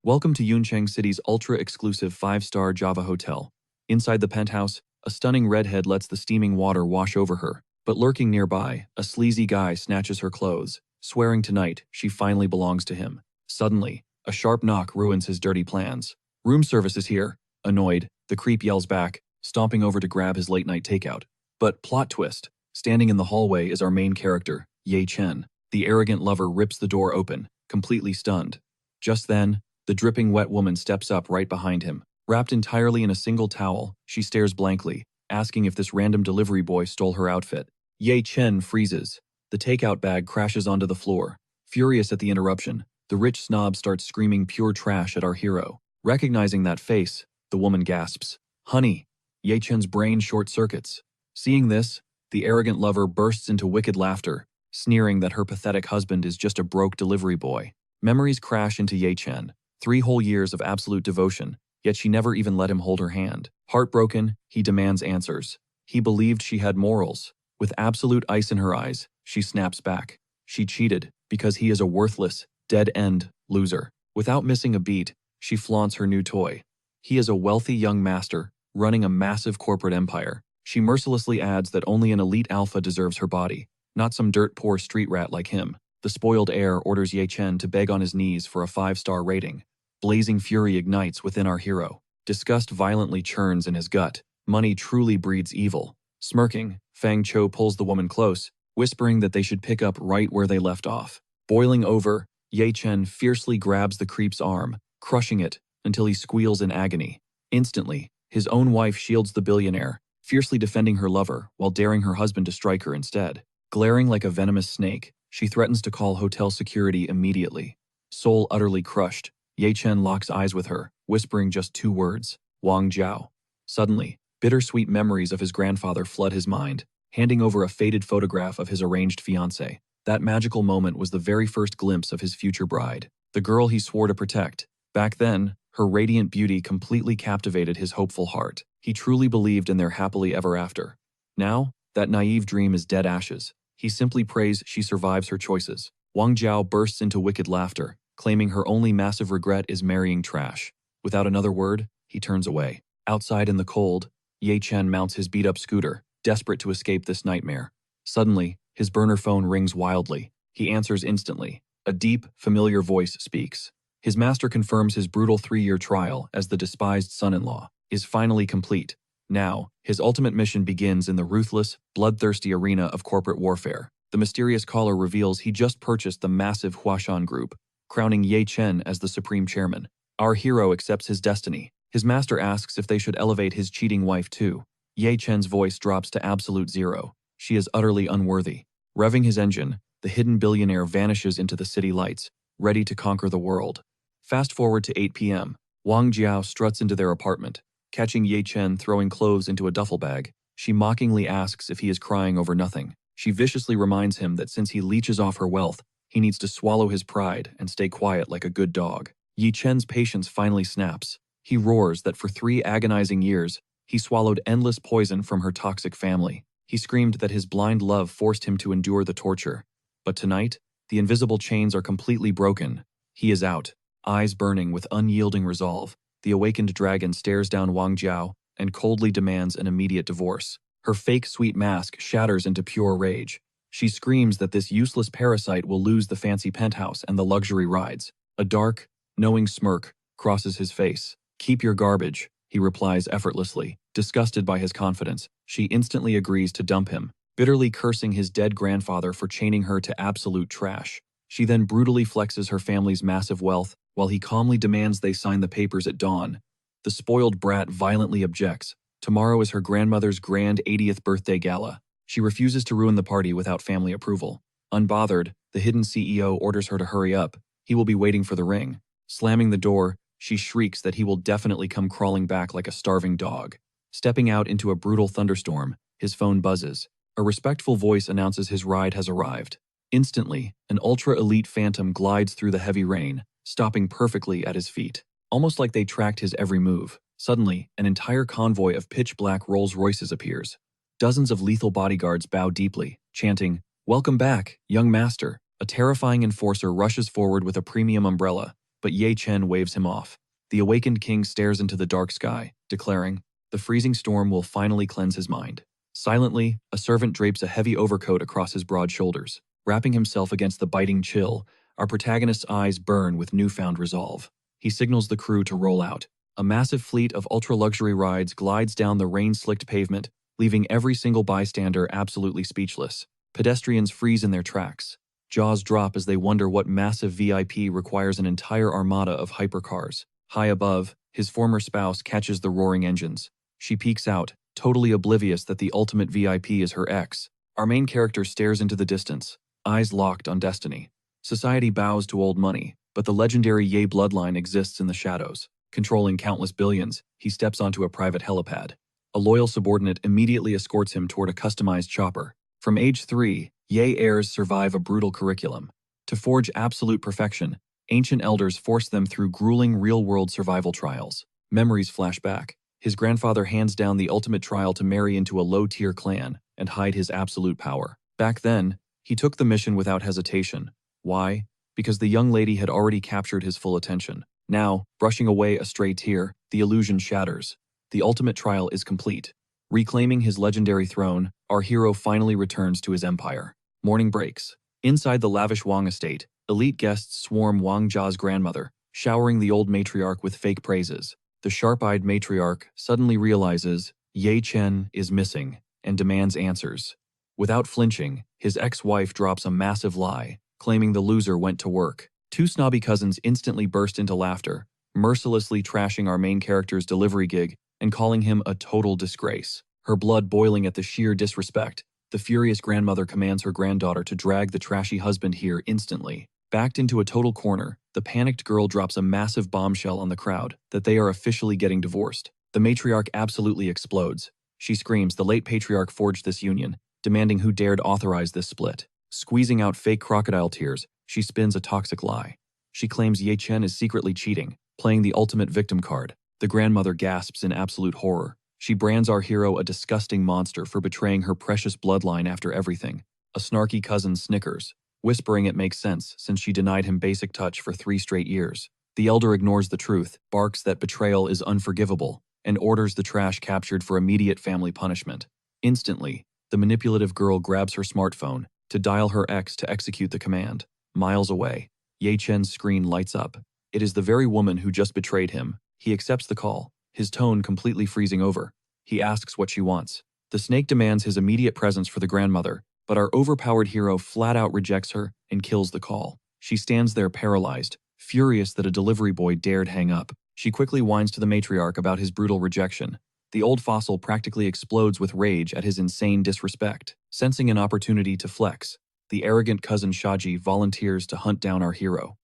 Welcome to Yuncheng City's ultra-exclusive 5-star Java hotel. Inside the penthouse, a stunning redhead lets the steaming water wash over her, but lurking nearby, a sleazy guy snatches her clothes, swearing tonight she finally belongs to him. Suddenly, a sharp knock ruins his dirty plans. Room service is here. Annoyed, the creep yells back, stomping over to grab his late-night takeout. But plot twist, standing in the hallway is our main character, Ye Chen. The arrogant lover rips the door open, completely stunned. Just then, the dripping wet woman steps up right behind him. Wrapped entirely in a single towel, she stares blankly, asking if this random delivery boy stole her outfit. Ye Chen freezes. The takeout bag crashes onto the floor. Furious at the interruption, the rich snob starts screaming pure trash at our hero. Recognizing that face, the woman gasps, "Honey!" Ye Chen's brain short-circuits. Seeing this, the arrogant lover bursts into wicked laughter, sneering that her pathetic husband is just a broke delivery boy. Memories crash into Ye Chen. 3 whole years of absolute devotion, yet she never even let him hold her hand. Heartbroken, he demands answers. He believed she had morals. With absolute ice in her eyes, she snaps back. She cheated because he is a worthless, dead-end loser. Without missing a beat, she flaunts her new toy. He is a wealthy young master, running a massive corporate empire. She mercilessly adds that only an elite alpha deserves her body, not some dirt-poor street rat like him. The spoiled heir orders Ye Chen to beg on his knees for a 5-star rating. Blazing fury ignites within our hero. Disgust violently churns in his gut. Money truly breeds evil. Smirking, Fang Cho pulls the woman close, whispering that they should pick up right where they left off. Boiling over, Ye Chen fiercely grabs the creep's arm, crushing it until he squeals in agony. Instantly, his own wife shields the billionaire, fiercely defending her lover while daring her husband to strike her instead. Glaring like a venomous snake, she threatens to call hotel security immediately. Soul utterly crushed, Ye Chen locks eyes with her, whispering just 2 words, Wang Jiao. Suddenly, bittersweet memories of his grandfather flood his mind, handing over a faded photograph of his arranged fiancée. That magical moment was the very first glimpse of his future bride, the girl he swore to protect. Back then, her radiant beauty completely captivated his hopeful heart. He truly believed in their happily ever after. Now, that naive dream is dead ashes. He simply prays she survives her choices. Wang Jiao bursts into wicked laughter, claiming her only massive regret is marrying trash. Without another word, he turns away. Outside in the cold, Ye Chen mounts his beat-up scooter, desperate to escape this nightmare. Suddenly, his burner phone rings wildly. He answers instantly. A deep, familiar voice speaks. His master confirms his brutal 3-year trial as the despised son-in-law is finally complete. Now, his ultimate mission begins in the ruthless, bloodthirsty arena of corporate warfare. The mysterious caller reveals he just purchased the massive Huashan Group, crowning Ye Chen as the supreme chairman. Our hero accepts his destiny. His master asks if they should elevate his cheating wife too. Ye Chen's voice drops to absolute zero. She is utterly unworthy. Revving his engine, the hidden billionaire vanishes into the city lights, ready to conquer the world. Fast forward to 8 p.m. Wang Jiao struts into their apartment. Catching Ye Chen throwing clothes into a duffel bag, she mockingly asks if he is crying over nothing. She viciously reminds him that since he leeches off her wealth, he needs to swallow his pride and stay quiet like a good dog. Ye Chen's patience finally snaps. He roars that for 3 agonizing years, he swallowed endless poison from her toxic family. He screamed that his blind love forced him to endure the torture. But tonight, the invisible chains are completely broken. He is out, eyes burning with unyielding resolve. The awakened dragon stares down Wang Jiao and coldly demands an immediate divorce. Her fake sweet mask shatters into pure rage. She screams that this useless parasite will lose the fancy penthouse and the luxury rides. A dark, knowing smirk crosses his face. "Keep your garbage," he replies effortlessly. Disgusted by his confidence, she instantly agrees to dump him, bitterly cursing his dead grandfather for chaining her to absolute trash. She then brutally flexes her family's massive wealth, while he calmly demands they sign the papers at dawn. The spoiled brat violently objects. Tomorrow is her grandmother's grand 80th birthday gala. She refuses to ruin the party without family approval. Unbothered, the hidden CEO orders her to hurry up. He will be waiting for the ring. Slamming the door, she shrieks that he will definitely come crawling back like a starving dog. Stepping out into a brutal thunderstorm, his phone buzzes. A respectful voice announces his ride has arrived. Instantly, an ultra-elite phantom glides through the heavy rain, stopping perfectly at his feet. Almost like they tracked his every move. Suddenly, an entire convoy of pitch-black Rolls-Royces appears. Dozens of lethal bodyguards bow deeply, chanting, "Welcome back, young master." A terrifying enforcer rushes forward with a premium umbrella, but Ye Chen waves him off. The awakened king stares into the dark sky, declaring, the freezing storm will finally cleanse his mind. Silently, a servant drapes a heavy overcoat across his broad shoulders. Wrapping himself against the biting chill, our protagonist's eyes burn with newfound resolve. He signals the crew to roll out. A massive fleet of ultra-luxury rides glides down the rain-slicked pavement, leaving every single bystander absolutely speechless. Pedestrians freeze in their tracks. Jaws drop as they wonder what massive VIP requires an entire armada of hypercars. High above, his former spouse catches the roaring engines. She peeks out, totally oblivious that the ultimate VIP is her ex. Our main character stares into the distance, eyes locked on destiny. Society bows to old money, but the legendary Ye bloodline exists in the shadows. Controlling countless billions, he steps onto a private helipad. A loyal subordinate immediately escorts him toward a customized chopper. From age 3, Ye heirs survive a brutal curriculum. To forge absolute perfection, ancient elders force them through grueling real-world survival trials. Memories flash back. His grandfather hands down the ultimate trial to marry into a low-tier clan and hide his absolute power. Back then, he took the mission without hesitation. Why? Because the young lady had already captured his full attention. Now, brushing away a stray tear, the illusion shatters. The ultimate trial is complete. Reclaiming his legendary throne, our hero finally returns to his empire. Morning breaks. Inside the lavish Wang estate, elite guests swarm Wang Jia's grandmother, showering the old matriarch with fake praises. The sharp-eyed matriarch suddenly realizes Ye Chen is missing and demands answers. Without flinching, his ex-wife drops a massive lie, claiming the loser went to work. Two snobby cousins instantly burst into laughter, mercilessly trashing our main character's delivery gig and calling him a total disgrace. Her blood boiling at the sheer disrespect, the furious grandmother commands her granddaughter to drag the trashy husband here instantly. Backed into a total corner, the panicked girl drops a massive bombshell on the crowd that they are officially getting divorced. The matriarch absolutely explodes. She screams the late patriarch forged this union, demanding who dared authorize this split. Squeezing out fake crocodile tears, she spins a toxic lie. She claims Ye Chen is secretly cheating, playing the ultimate victim card. The grandmother gasps in absolute horror. She brands our hero a disgusting monster for betraying her precious bloodline after everything. A snarky cousin snickers, whispering it makes sense since she denied him basic touch for 3 straight years. The elder ignores the truth, barks that betrayal is unforgivable, and orders the trash captured for immediate family punishment. Instantly, the manipulative girl grabs her smartphone to dial her ex to execute the command. Miles away, Ye Chen's screen lights up. It is the very woman who just betrayed him. He accepts the call, his tone completely freezing over. He asks what she wants. The snake demands his immediate presence for the grandmother, but our overpowered hero flat out rejects her and kills the call. She stands there paralyzed, furious that a delivery boy dared hang up. She quickly whines to the matriarch about his brutal rejection. The old fossil practically explodes with rage at his insane disrespect. Sensing an opportunity to flex, the arrogant cousin Shaji volunteers to hunt down our hero.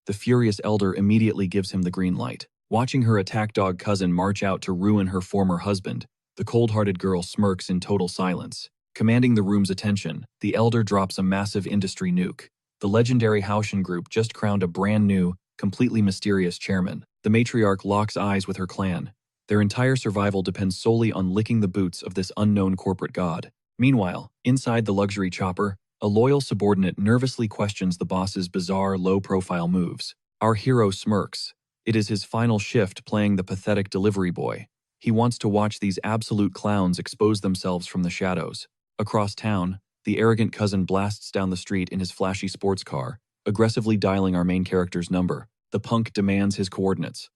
The furious elder immediately gives him the green light. Watching her attack dog cousin march out to ruin her former husband, the cold-hearted girl smirks in total silence. Commanding the room's attention, the elder drops a massive industry nuke. The legendary Haoshan Group just crowned a brand new, completely mysterious chairman. The matriarch locks eyes with her clan. Their entire survival depends solely on licking the boots of this unknown corporate god. Meanwhile, inside the luxury chopper, a loyal subordinate nervously questions the boss's bizarre, low-profile moves. Our hero smirks. It is his final shift playing the pathetic delivery boy. He wants to watch these absolute clowns expose themselves from the shadows. Across town, the arrogant cousin blasts down the street in his flashy sports car, aggressively dialing our main character's number. The punk demands his coordinates.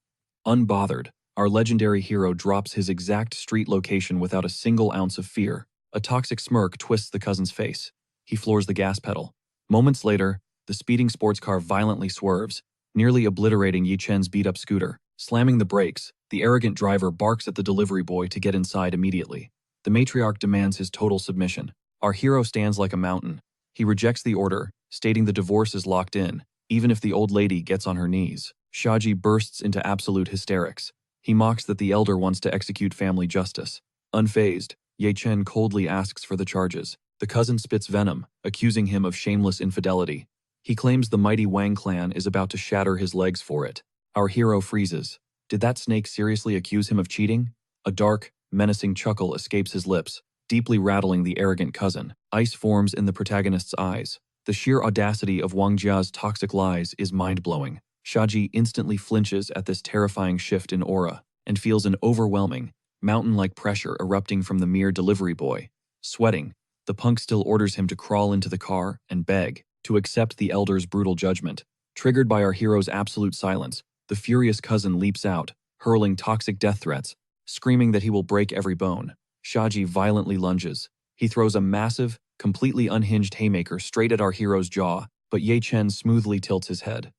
Unbothered, our legendary hero drops his exact street location without a single ounce of fear. A toxic smirk twists the cousin's face. He floors the gas pedal. Moments later, the speeding sports car violently swerves, nearly obliterating Ye Chen's beat-up scooter. Slamming the brakes, the arrogant driver barks at the delivery boy to get inside immediately. The matriarch demands his total submission. Our hero stands like a mountain. He rejects the order, stating the divorce is locked in, even if the old lady gets on her knees. Shaji bursts into absolute hysterics. He mocks that the elder wants to execute family justice. Unfazed, Ye Chen coldly asks for the charges. The cousin spits venom, accusing him of shameless infidelity. He claims the mighty Wang clan is about to shatter his legs for it. Our hero freezes. Did that snake seriously accuse him of cheating? A dark, menacing chuckle escapes his lips, deeply rattling the arrogant cousin. Ice forms in the protagonist's eyes. The sheer audacity of Wang Jia's toxic lies is mind-blowing. Shaji instantly flinches at this terrifying shift in aura and feels an overwhelming, mountain-like pressure erupting from the mere delivery boy. Sweating, the punk still orders him to crawl into the car and beg to accept the elder's brutal judgment. Triggered by our hero's absolute silence, the furious cousin leaps out, hurling toxic death threats, screaming that he will break every bone. Shaji violently lunges. He throws a massive, completely unhinged haymaker straight at our hero's jaw, but Ye Chen smoothly tilts his head.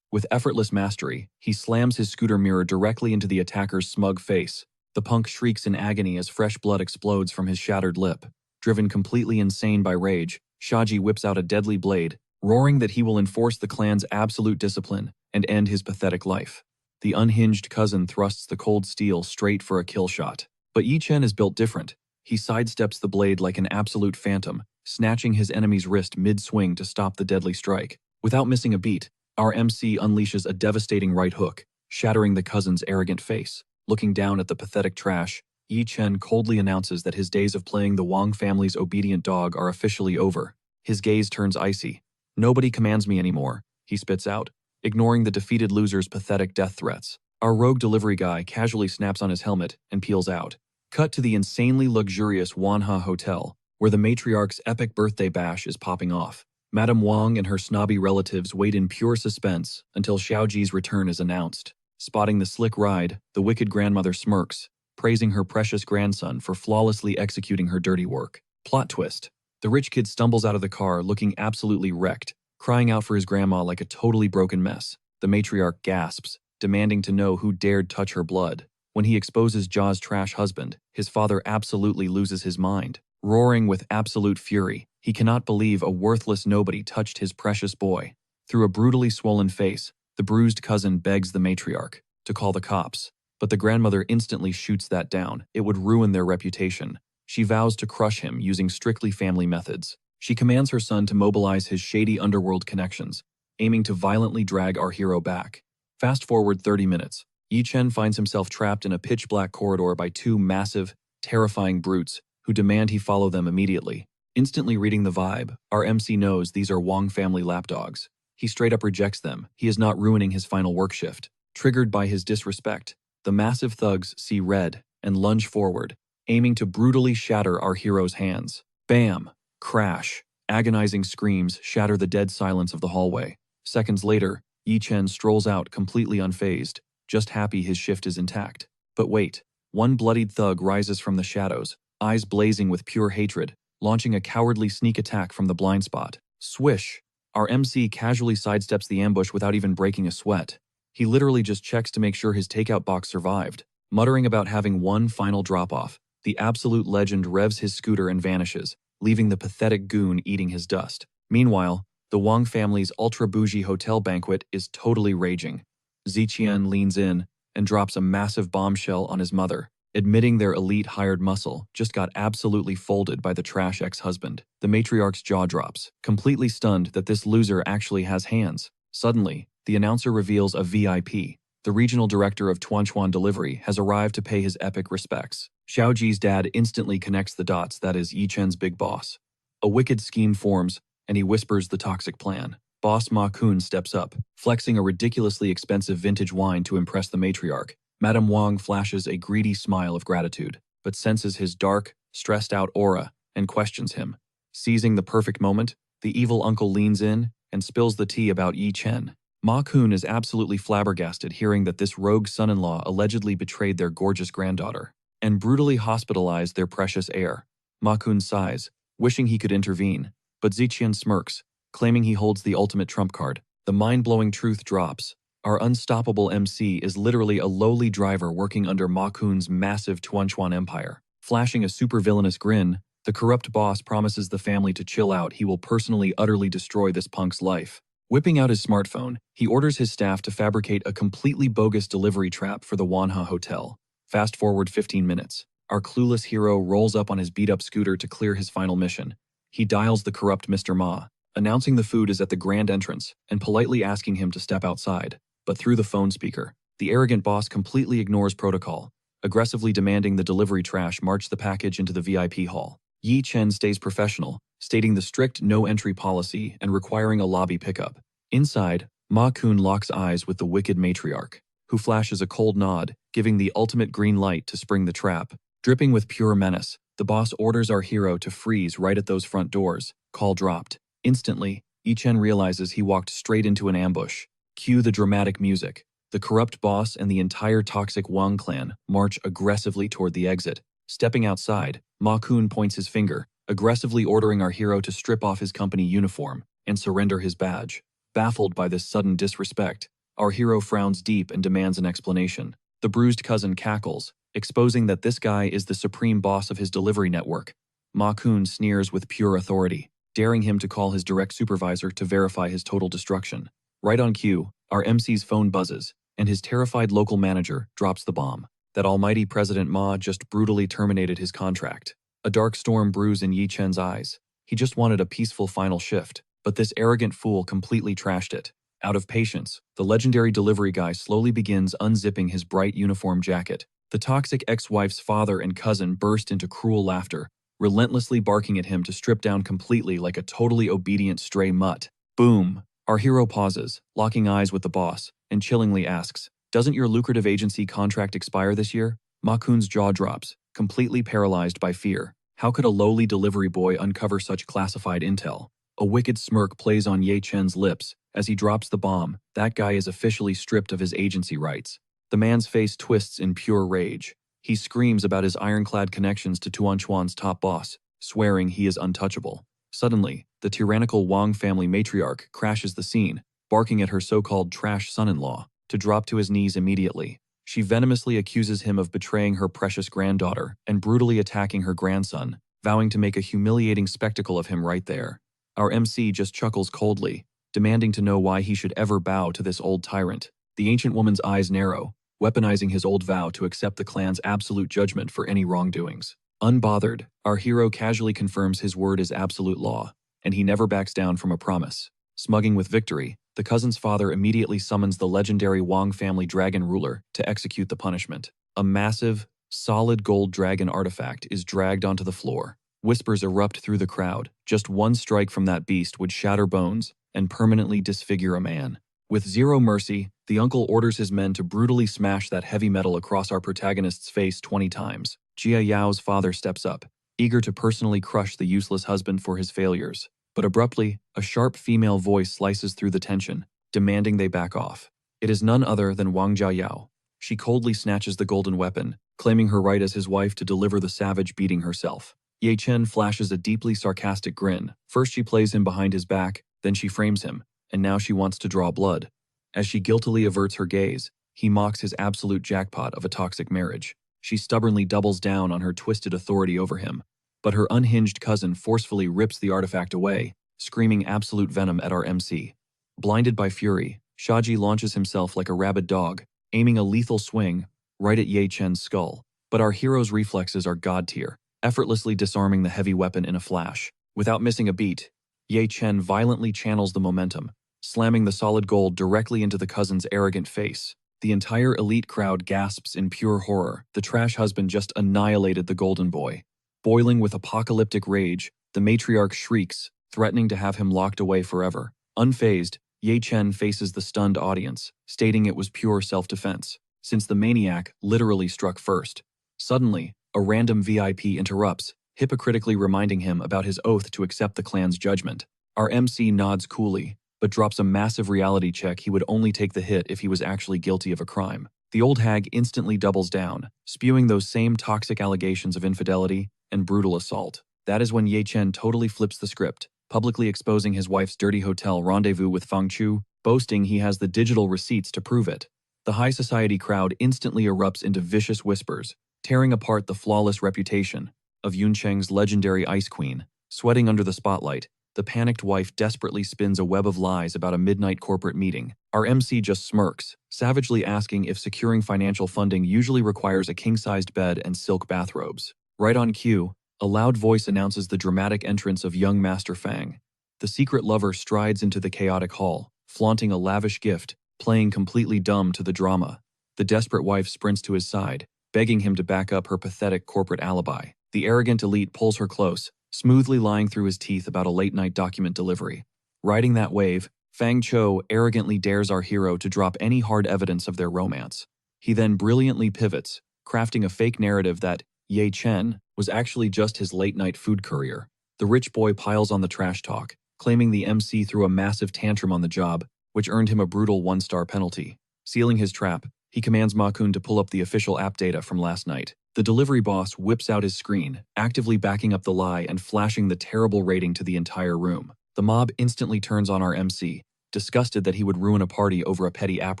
With effortless mastery, he slams his scooter mirror directly into the attacker's smug face. The punk shrieks in agony as fresh blood explodes from his shattered lip. Driven completely insane by rage, Shaji whips out a deadly blade, roaring that he will enforce the clan's absolute discipline and end his pathetic life. The unhinged cousin thrusts the cold steel straight for a kill shot. But Yi Chen is built different. He sidesteps the blade like an absolute phantom, snatching his enemy's wrist mid-swing to stop the deadly strike. Without missing a beat, our MC unleashes a devastating right hook, shattering the cousin's arrogant face. Looking down at the pathetic trash, Yi Chen coldly announces that his days of playing the Wang family's obedient dog are officially over. His gaze turns icy. "Nobody commands me anymore," he spits out, ignoring the defeated loser's pathetic death threats. Our rogue delivery guy casually snaps on his helmet and peels out. Cut to the insanely luxurious Manhua Hotel, where the matriarch's epic birthday bash is popping off. Madame Wang and her snobby relatives wait in pure suspense until Xiaoji's return is announced. Spotting the slick ride, the wicked grandmother smirks, praising her precious grandson for flawlessly executing her dirty work. Plot twist. The rich kid stumbles out of the car looking absolutely wrecked, crying out for his grandma like a totally broken mess. The matriarch gasps, demanding to know who dared touch her blood. When he exposes Ja's trash husband, his father absolutely loses his mind. Roaring with absolute fury, he cannot believe a worthless nobody touched his precious boy. Through a brutally swollen face, the bruised cousin begs the matriarch to call the cops, but the grandmother instantly shoots that down. It would ruin their reputation. She vows to crush him using strictly family methods. She commands her son to mobilize his shady underworld connections, aiming to violently drag our hero back. Fast forward 30 minutes. Yi Chen finds himself trapped in a pitch-black corridor by two massive, terrifying brutes who demand he follow them immediately. Instantly reading the vibe, our MC knows these are Wang family lapdogs. He straight up rejects them. He is not ruining his final work shift. Triggered by his disrespect, the massive thugs see red and lunge forward, aiming to brutally shatter our hero's hands. Bam! Crash! Agonizing screams shatter the dead silence of the hallway. Seconds later, Yi Chen strolls out completely unfazed, just happy his shift is intact. But wait, one bloodied thug rises from the shadows, eyes blazing with pure hatred, launching a cowardly sneak attack from the blind spot. Swish! Our MC casually sidesteps the ambush without even breaking a sweat. He literally just checks to make sure his takeout box survived. Muttering about having one final drop-off, the absolute legend revs his scooter and vanishes, leaving the pathetic goon eating his dust. Meanwhile, the Wang family's ultra-bougie hotel banquet is totally raging. Ziqian leans in and drops a massive bombshell on his mother, admitting their elite hired muscle just got absolutely folded by the trash ex-husband. The matriarch's jaw drops, completely stunned that this loser actually has hands. Suddenly, the announcer reveals a VIP. The regional director of Tuanchuan Delivery has arrived to pay his epic respects. Xiaoji's dad instantly connects the dots, that is Yi Chen's big boss. A wicked scheme forms, and he whispers the toxic plan. Boss Ma Kun steps up, flexing a ridiculously expensive vintage wine to impress the matriarch. Madame Wang flashes a greedy smile of gratitude, but senses his dark, stressed-out aura and questions him. Seizing the perfect moment, the evil uncle leans in and spills the tea about Yi Chen. Ma Kun is absolutely flabbergasted hearing that this rogue son-in-law allegedly betrayed their gorgeous granddaughter and brutally hospitalized their precious heir. Ma Kun sighs, wishing he could intervene, but Ziqian smirks, claiming he holds the ultimate trump card. The mind-blowing truth drops. Our unstoppable MC is literally a lowly driver working under Ma Kun's massive Tuanchuan empire. Flashing a super-villainous grin, the corrupt boss promises the family to chill out. He will personally utterly destroy this punk's life. Whipping out his smartphone, he orders his staff to fabricate a completely bogus delivery trap for the Wanha Hotel. Fast forward 15 minutes. Our clueless hero rolls up on his beat-up scooter to clear his final mission. He dials the corrupt Mr. Ma, announcing the food is at the grand entrance and politely asking him to step outside. But through the phone speaker, the arrogant boss completely ignores protocol, aggressively demanding the delivery trash march the package into the VIP hall. Yi Chen stays professional, stating the strict no-entry policy and requiring a lobby pickup. Inside, Ma-kun locks eyes with the wicked matriarch, who flashes a cold nod, giving the ultimate green light to spring the trap. Dripping with pure menace, the boss orders our hero to freeze right at those front doors. Call dropped. Instantly, Ichen realizes he walked straight into an ambush. Cue the dramatic music. The corrupt boss and the entire toxic Wang clan march aggressively toward the exit. Stepping outside, Ma-kun points his finger, aggressively ordering our hero to strip off his company uniform and surrender his badge. Baffled by this sudden disrespect, our hero frowns deep and demands an explanation. The bruised cousin cackles, exposing that this guy is the supreme boss of his delivery network. Ma-kun sneers with pure authority, daring him to call his direct supervisor to verify his total destruction. Right on cue, our MC's phone buzzes, and his terrified local manager drops the bomb. That almighty President Ma just brutally terminated his contract. A dark storm brews in Yi Chen's eyes. He just wanted a peaceful final shift, but this arrogant fool completely trashed it. Out of patience, the legendary delivery guy slowly begins unzipping his bright uniform jacket. The toxic ex-wife's father and cousin burst into cruel laughter, relentlessly barking at him to strip down completely like a totally obedient stray mutt. Boom! Our hero pauses, locking eyes with the boss, and chillingly asks, "Doesn't your lucrative agency contract expire this year?" Ma-kun's jaw drops, completely paralyzed by fear. How could a lowly delivery boy uncover such classified intel? A wicked smirk plays on Ye Chen's lips as he drops the bomb. That guy is officially stripped of his agency rights. The man's face twists in pure rage. He screams about his ironclad connections to Tuanchuan's top boss, swearing he is untouchable. Suddenly, the tyrannical Wang family matriarch crashes the scene, barking at her so-called trash son-in-law to drop to his knees immediately. She venomously accuses him of betraying her precious granddaughter and brutally attacking her grandson, vowing to make a humiliating spectacle of him right there. Our MC just chuckles coldly, demanding to know why he should ever bow to this old tyrant. The ancient woman's eyes narrow, weaponizing his old vow to accept the clan's absolute judgment for any wrongdoings. Unbothered, our hero casually confirms his word is absolute law, and he never backs down from a promise. Smugging with victory, the cousin's father immediately summons the legendary Wang family dragon ruler to execute the punishment. A massive, solid gold dragon artifact is dragged onto the floor. Whispers erupt through the crowd. Just one strike from that beast would shatter bones and permanently disfigure a man. With zero mercy, the uncle orders his men to brutally smash that heavy metal across our protagonist's face 20 times. Jia Yao's father steps up, eager to personally crush the useless husband for his failures. But abruptly, a sharp female voice slices through the tension, demanding they back off. It is none other than Wang Jiayao. She coldly snatches the golden weapon, claiming her right as his wife to deliver the savage beating herself. Ye Chen flashes a deeply sarcastic grin. First she plays him behind his back, then she frames him, and now she wants to draw blood. As she guiltily averts her gaze, he mocks his absolute jackpot of a toxic marriage. She stubbornly doubles down on her twisted authority over him, but her unhinged cousin forcefully rips the artifact away, screaming absolute venom at our MC. Blinded by fury, Shaji launches himself like a rabid dog, aiming a lethal swing right at Ye Chen's skull. But our hero's reflexes are god tier, effortlessly disarming the heavy weapon in a flash. Without missing a beat, Ye Chen violently channels the momentum, slamming the solid gold directly into the cousin's arrogant face. The entire elite crowd gasps in pure horror. The trash husband just annihilated the golden boy. Boiling with apocalyptic rage, the matriarch shrieks, threatening to have him locked away forever. Unfazed, Ye Chen faces the stunned audience, stating it was pure self-defense, since the maniac literally struck first. Suddenly, a random VIP interrupts, hypocritically reminding him about his oath to accept the clan's judgment. Our MC nods coolly, but drops a massive reality check he would only take the hit if he was actually guilty of a crime. The old hag instantly doubles down, spewing those same toxic allegations of infidelity and brutal assault. That is when Ye Chen totally flips the script, publicly exposing his wife's dirty hotel rendezvous with Fang Chu, boasting he has the digital receipts to prove it. The high society crowd instantly erupts into vicious whispers, tearing apart the flawless reputation of Yuncheng's legendary Ice Queen. Sweating under the spotlight, the panicked wife desperately spins a web of lies about a midnight corporate meeting. Our MC just smirks, savagely asking if securing financial funding usually requires a king-sized bed and silk bathrobes. Right on cue, a loud voice announces the dramatic entrance of young Master Fang. The secret lover strides into the chaotic hall, flaunting a lavish gift, playing completely dumb to the drama. The desperate wife sprints to his side, begging him to back up her pathetic corporate alibi. The arrogant elite pulls her close, smoothly lying through his teeth about a late-night document delivery. Riding that wave, Fang Cho arrogantly dares our hero to drop any hard evidence of their romance. He then brilliantly pivots, crafting a fake narrative that Ye Chen was actually just his late-night food courier. The rich boy piles on the trash talk, claiming the MC threw a massive tantrum on the job, which earned him a brutal 1-star penalty. Sealing his trap, he commands Ma-kun to pull up the official app data from last night. The delivery boss whips out his screen, actively backing up the lie and flashing the terrible rating to the entire room. The mob instantly turns on our MC, disgusted that he would ruin a party over a petty app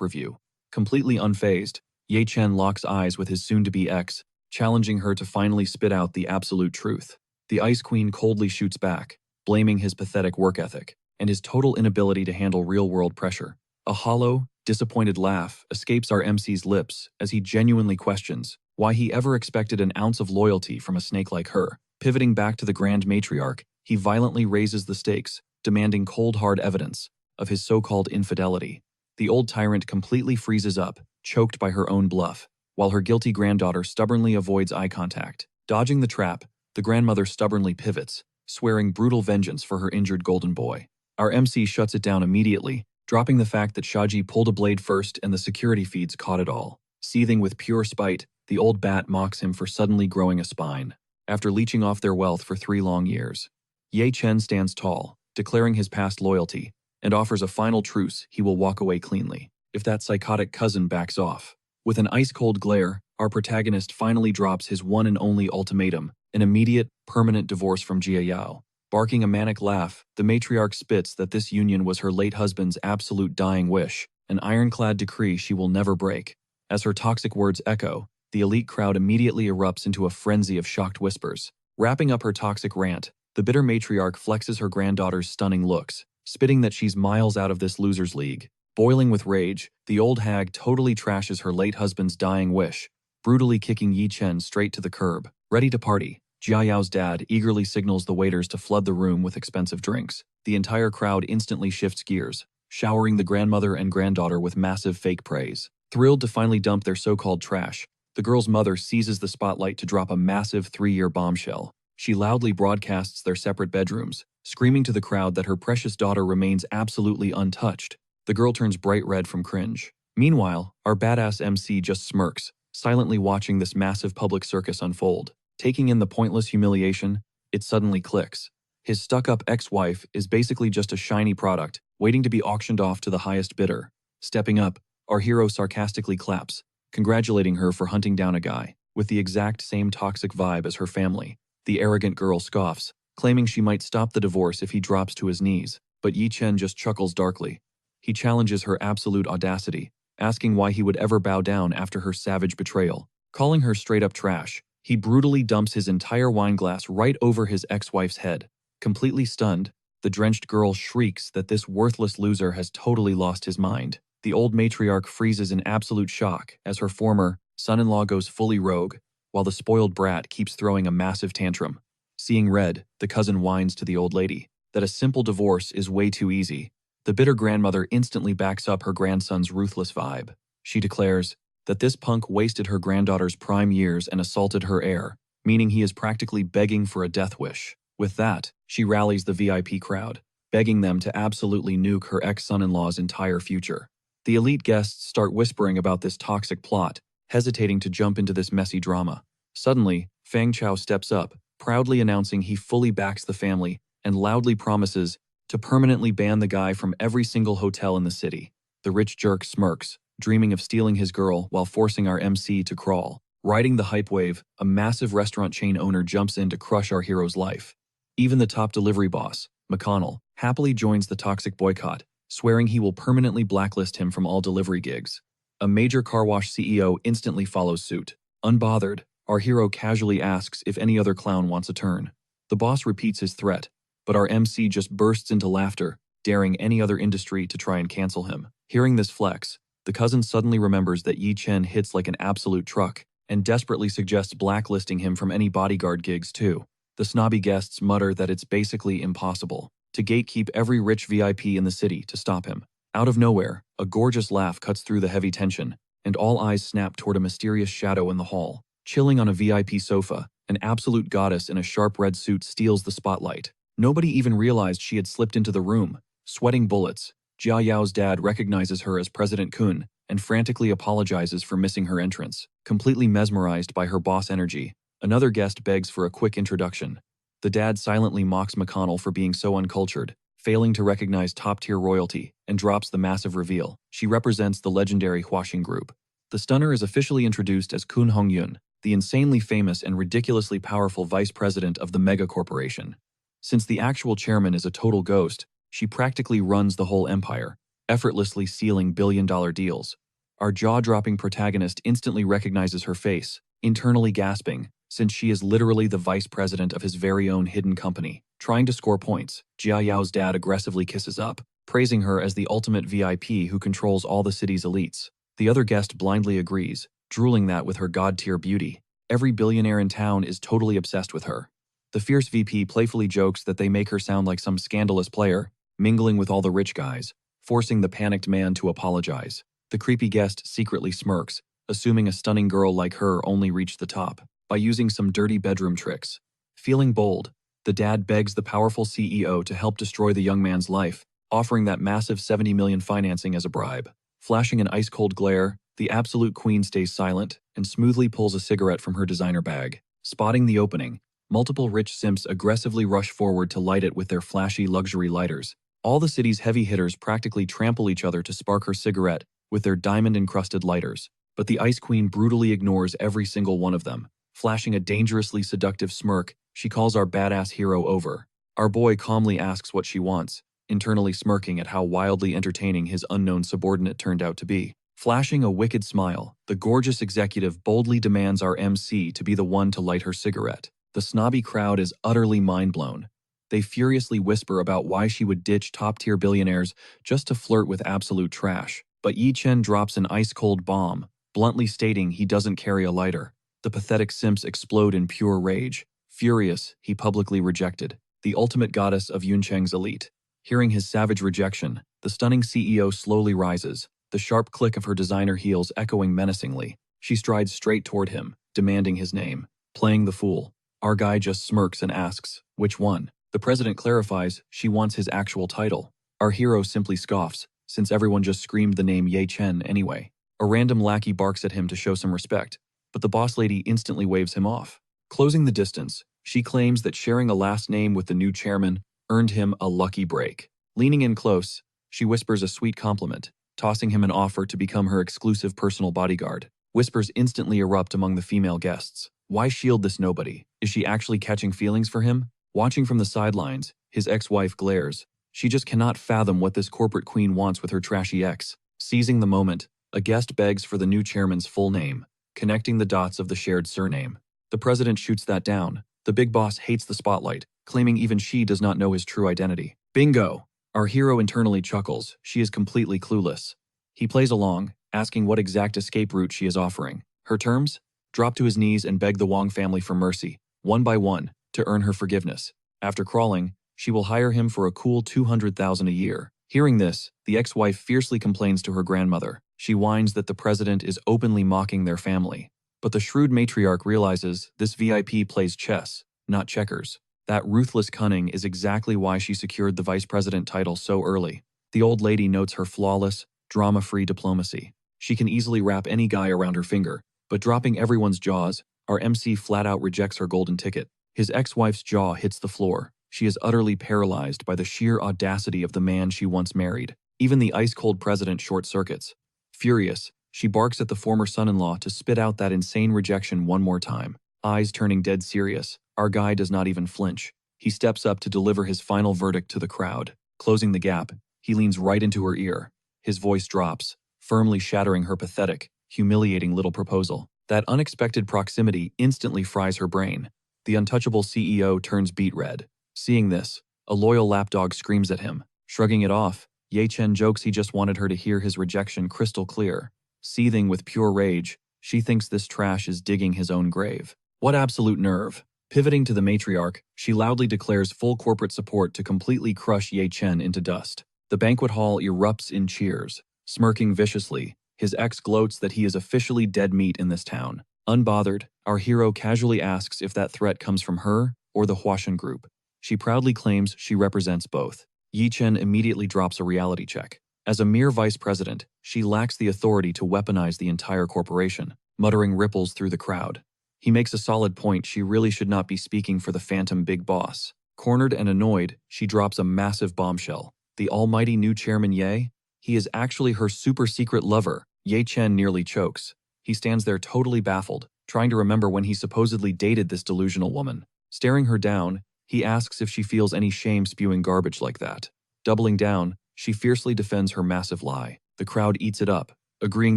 review. Completely unfazed, Ye Chen locks eyes with his soon-to-be ex, challenging her to finally spit out the absolute truth. The Ice Queen coldly shoots back, blaming his pathetic work ethic and his total inability to handle real-world pressure. A hollow, disappointed laugh escapes our MC's lips as he genuinely questions why he ever expected an ounce of loyalty from a snake like her. Pivoting back to the Grand Matriarch, he violently raises the stakes, demanding cold hard evidence of his so-called infidelity. The old tyrant completely freezes up, choked by her own bluff, while her guilty granddaughter stubbornly avoids eye contact. Dodging the trap, the grandmother stubbornly pivots, swearing brutal vengeance for her injured golden boy. Our MC shuts it down immediately, dropping the fact that Shaji pulled a blade first and the security feeds caught it all. Seething with pure spite, the old bat mocks him for suddenly growing a spine, after leeching off their wealth for 3 long years. Ye Chen stands tall, declaring his past loyalty, and offers a final truce he will walk away cleanly if that psychotic cousin backs off. With an ice-cold glare, our protagonist finally drops his one and only ultimatum, an immediate, permanent divorce from Jia Yao. Barking a manic laugh, the matriarch spits that this union was her late husband's absolute dying wish, an ironclad decree she will never break. As her toxic words echo, the elite crowd immediately erupts into a frenzy of shocked whispers. Wrapping up her toxic rant, the bitter matriarch flexes her granddaughter's stunning looks, spitting that she's miles out of this loser's league. Boiling with rage, the old hag totally trashes her late husband's dying wish, brutally kicking Ye Chen straight to the curb. Ready to party, Jia Yao's dad eagerly signals the waiters to flood the room with expensive drinks. The entire crowd instantly shifts gears, showering the grandmother and granddaughter with massive fake praise. Thrilled to finally dump their so-called trash, the girl's mother seizes the spotlight to drop a massive 3-year bombshell. She loudly broadcasts their separate bedrooms, screaming to the crowd that her precious daughter remains absolutely untouched. The girl turns bright red from cringe. Meanwhile, our badass MC just smirks, silently watching this massive public circus unfold. Taking in the pointless humiliation, it suddenly clicks. His stuck-up ex-wife is basically just a shiny product, waiting to be auctioned off to the highest bidder. Stepping up, our hero sarcastically claps, congratulating her for hunting down a guy with the exact same toxic vibe as her family. The arrogant girl scoffs, claiming she might stop the divorce if he drops to his knees, but Ye Chen just chuckles darkly. He challenges her absolute audacity, asking why he would ever bow down after her savage betrayal. Calling her straight-up trash, he brutally dumps his entire wine glass right over his ex-wife's head. Completely stunned, the drenched girl shrieks that this worthless loser has totally lost his mind. The old matriarch freezes in absolute shock as her former son-in-law goes fully rogue, while the spoiled brat keeps throwing a massive tantrum. Seeing red, the cousin whines to the old lady that a simple divorce is way too easy. The bitter grandmother instantly backs up her grandson's ruthless vibe. She declares that this punk wasted her granddaughter's prime years and assaulted her heir, meaning he is practically begging for a death wish. With that, she rallies the VIP crowd, begging them to absolutely nuke her ex-son-in-law's entire future. The elite guests start whispering about this toxic plot, hesitating to jump into this messy drama. Suddenly, Fang Chao steps up, proudly announcing he fully backs the family and loudly promises to permanently ban the guy from every single hotel in the city. The rich jerk smirks, dreaming of stealing his girl while forcing our MC to crawl. Riding the hype wave, a massive restaurant chain owner jumps in to crush our hero's life. Even the top delivery boss, McConnell, happily joins the toxic boycott, swearing he will permanently blacklist him from all delivery gigs. A major car wash CEO instantly follows suit. Unbothered, our hero casually asks if any other clown wants a turn. The boss repeats his threat, but our MC just bursts into laughter, daring any other industry to try and cancel him. Hearing this flex, the cousin suddenly remembers that Ye Chen hits like an absolute truck, and desperately suggests blacklisting him from any bodyguard gigs too. The snobby guests mutter that it's basically impossible to gatekeep every rich VIP in the city to stop him. Out of nowhere, a gorgeous laugh cuts through the heavy tension, and all eyes snap toward a mysterious shadow in the hall. Chilling on a VIP sofa, an absolute goddess in a sharp red suit steals the spotlight. Nobody even realized she had slipped into the room. Sweating bullets, Jia Yao's dad recognizes her as President Kun and frantically apologizes for missing her entrance. Completely mesmerized by her boss energy, another guest begs for a quick introduction. The dad silently mocks McConnell for being so uncultured, failing to recognize top-tier royalty, and drops the massive reveal. She represents the legendary Huaxing Group. The stunner is officially introduced as Kun Hongyun, the insanely famous and ridiculously powerful vice president of the mega corporation. Since the actual chairman is a total ghost, she practically runs the whole empire, effortlessly sealing billion-dollar deals. Our jaw-dropping protagonist instantly recognizes her face, internally gasping, since she is literally the vice president of his very own hidden company. Trying to score points, Jia Yao's dad aggressively kisses up, praising her as the ultimate VIP who controls all the city's elites. The other guest blindly agrees, drooling that with her god-tier beauty, every billionaire in town is totally obsessed with her. The fierce VP playfully jokes that they make her sound like some scandalous player, mingling with all the rich guys, forcing the panicked man to apologize. The creepy guest secretly smirks, assuming a stunning girl like her only reached the top by using some dirty bedroom tricks. Feeling bold, the dad begs the powerful CEO to help destroy the young man's life, offering that massive $70 million financing as a bribe. Flashing an ice-cold glare, the absolute queen stays silent and smoothly pulls a cigarette from her designer bag. Spotting the opening, multiple rich simps aggressively rush forward to light it with their flashy luxury lighters. All the city's heavy hitters practically trample each other to spark her cigarette with their diamond-encrusted lighters, but the Ice Queen brutally ignores every single one of them. Flashing a dangerously seductive smirk, she calls our badass hero over. Our boy calmly asks what she wants, internally smirking at how wildly entertaining his unknown subordinate turned out to be. Flashing a wicked smile, the gorgeous executive boldly demands our MC to be the one to light her cigarette. The snobby crowd is utterly mind-blown. They furiously whisper about why she would ditch top-tier billionaires just to flirt with absolute trash. But Yi Chen drops an ice-cold bomb, bluntly stating he doesn't carry a lighter. The pathetic simps explode in pure rage. Furious, he publicly rejected the ultimate goddess of Yuncheng's elite. Hearing his savage rejection, the stunning CEO slowly rises, the sharp click of her designer heels echoing menacingly. She strides straight toward him, demanding his name. Playing the fool, our guy just smirks and asks, which one? The president clarifies she wants his actual title. Our hero simply scoffs, since everyone just screamed the name Ye Chen anyway. A random lackey barks at him to show some respect, but the boss lady instantly waves him off. Closing the distance, she claims that sharing a last name with the new chairman earned him a lucky break. Leaning in close, she whispers a sweet compliment, tossing him an offer to become her exclusive personal bodyguard. Whispers instantly erupt among the female guests. Why shield this nobody? Is she actually catching feelings for him? Watching from the sidelines, his ex-wife glares. She just cannot fathom what this corporate queen wants with her trashy ex. Seizing the moment, a guest begs for the new chairman's full name, connecting the dots of the shared surname. The president shoots that down. The big boss hates the spotlight, claiming even she does not know his true identity. Bingo! Our hero internally chuckles. She is completely clueless. He plays along, asking what exact escape route she is offering. Her terms? Drop to his knees and beg the Wong family for mercy, one by one, to earn her forgiveness. After crawling, she will hire him for a cool $200,000 a year. Hearing this, the ex-wife fiercely complains to her grandmother. She whines that the president is openly mocking their family. But the shrewd matriarch realizes this VIP plays chess, not checkers. That ruthless cunning is exactly why she secured the vice president title so early. The old lady notes her flawless, drama-free diplomacy. She can easily wrap any guy around her finger, but dropping everyone's jaws, our MC flat-out rejects her golden ticket. His ex-wife's jaw hits the floor. She is utterly paralyzed by the sheer audacity of the man she once married. Even the ice-cold president short-circuits. Furious, she barks at the former son-in-law to spit out that insane rejection one more time. Eyes turning dead serious, our guy does not even flinch. He steps up to deliver his final verdict to the crowd. Closing the gap, he leans right into her ear. His voice drops, firmly shattering her pathetic, humiliating little proposal. That unexpected proximity instantly fries her brain. The untouchable CEO turns beet red. Seeing this, a loyal lapdog screams at him. Shrugging it off, Ye Chen jokes he just wanted her to hear his rejection crystal clear. Seething with pure rage, she thinks this trash is digging his own grave. What absolute nerve! Pivoting to the matriarch, she loudly declares full corporate support to completely crush Ye Chen into dust. The banquet hall erupts in cheers. Smirking viciously, his ex gloats that he is officially dead meat in this town. Unbothered, our hero casually asks if that threat comes from her or the Huaxin group. She proudly claims she represents both. Yi Chen immediately drops a reality check. As a mere vice president, she lacks the authority to weaponize the entire corporation. Muttering ripples through the crowd. He makes a solid point she really should not be speaking for the phantom big boss. Cornered and annoyed, she drops a massive bombshell. The almighty new chairman Ye? He is actually her super secret lover. Ye Chen nearly chokes. He stands there totally baffled, trying to remember when he supposedly dated this delusional woman. Staring her down, he asks if she feels any shame spewing garbage like that. Doubling down, she fiercely defends her massive lie. The crowd eats it up, agreeing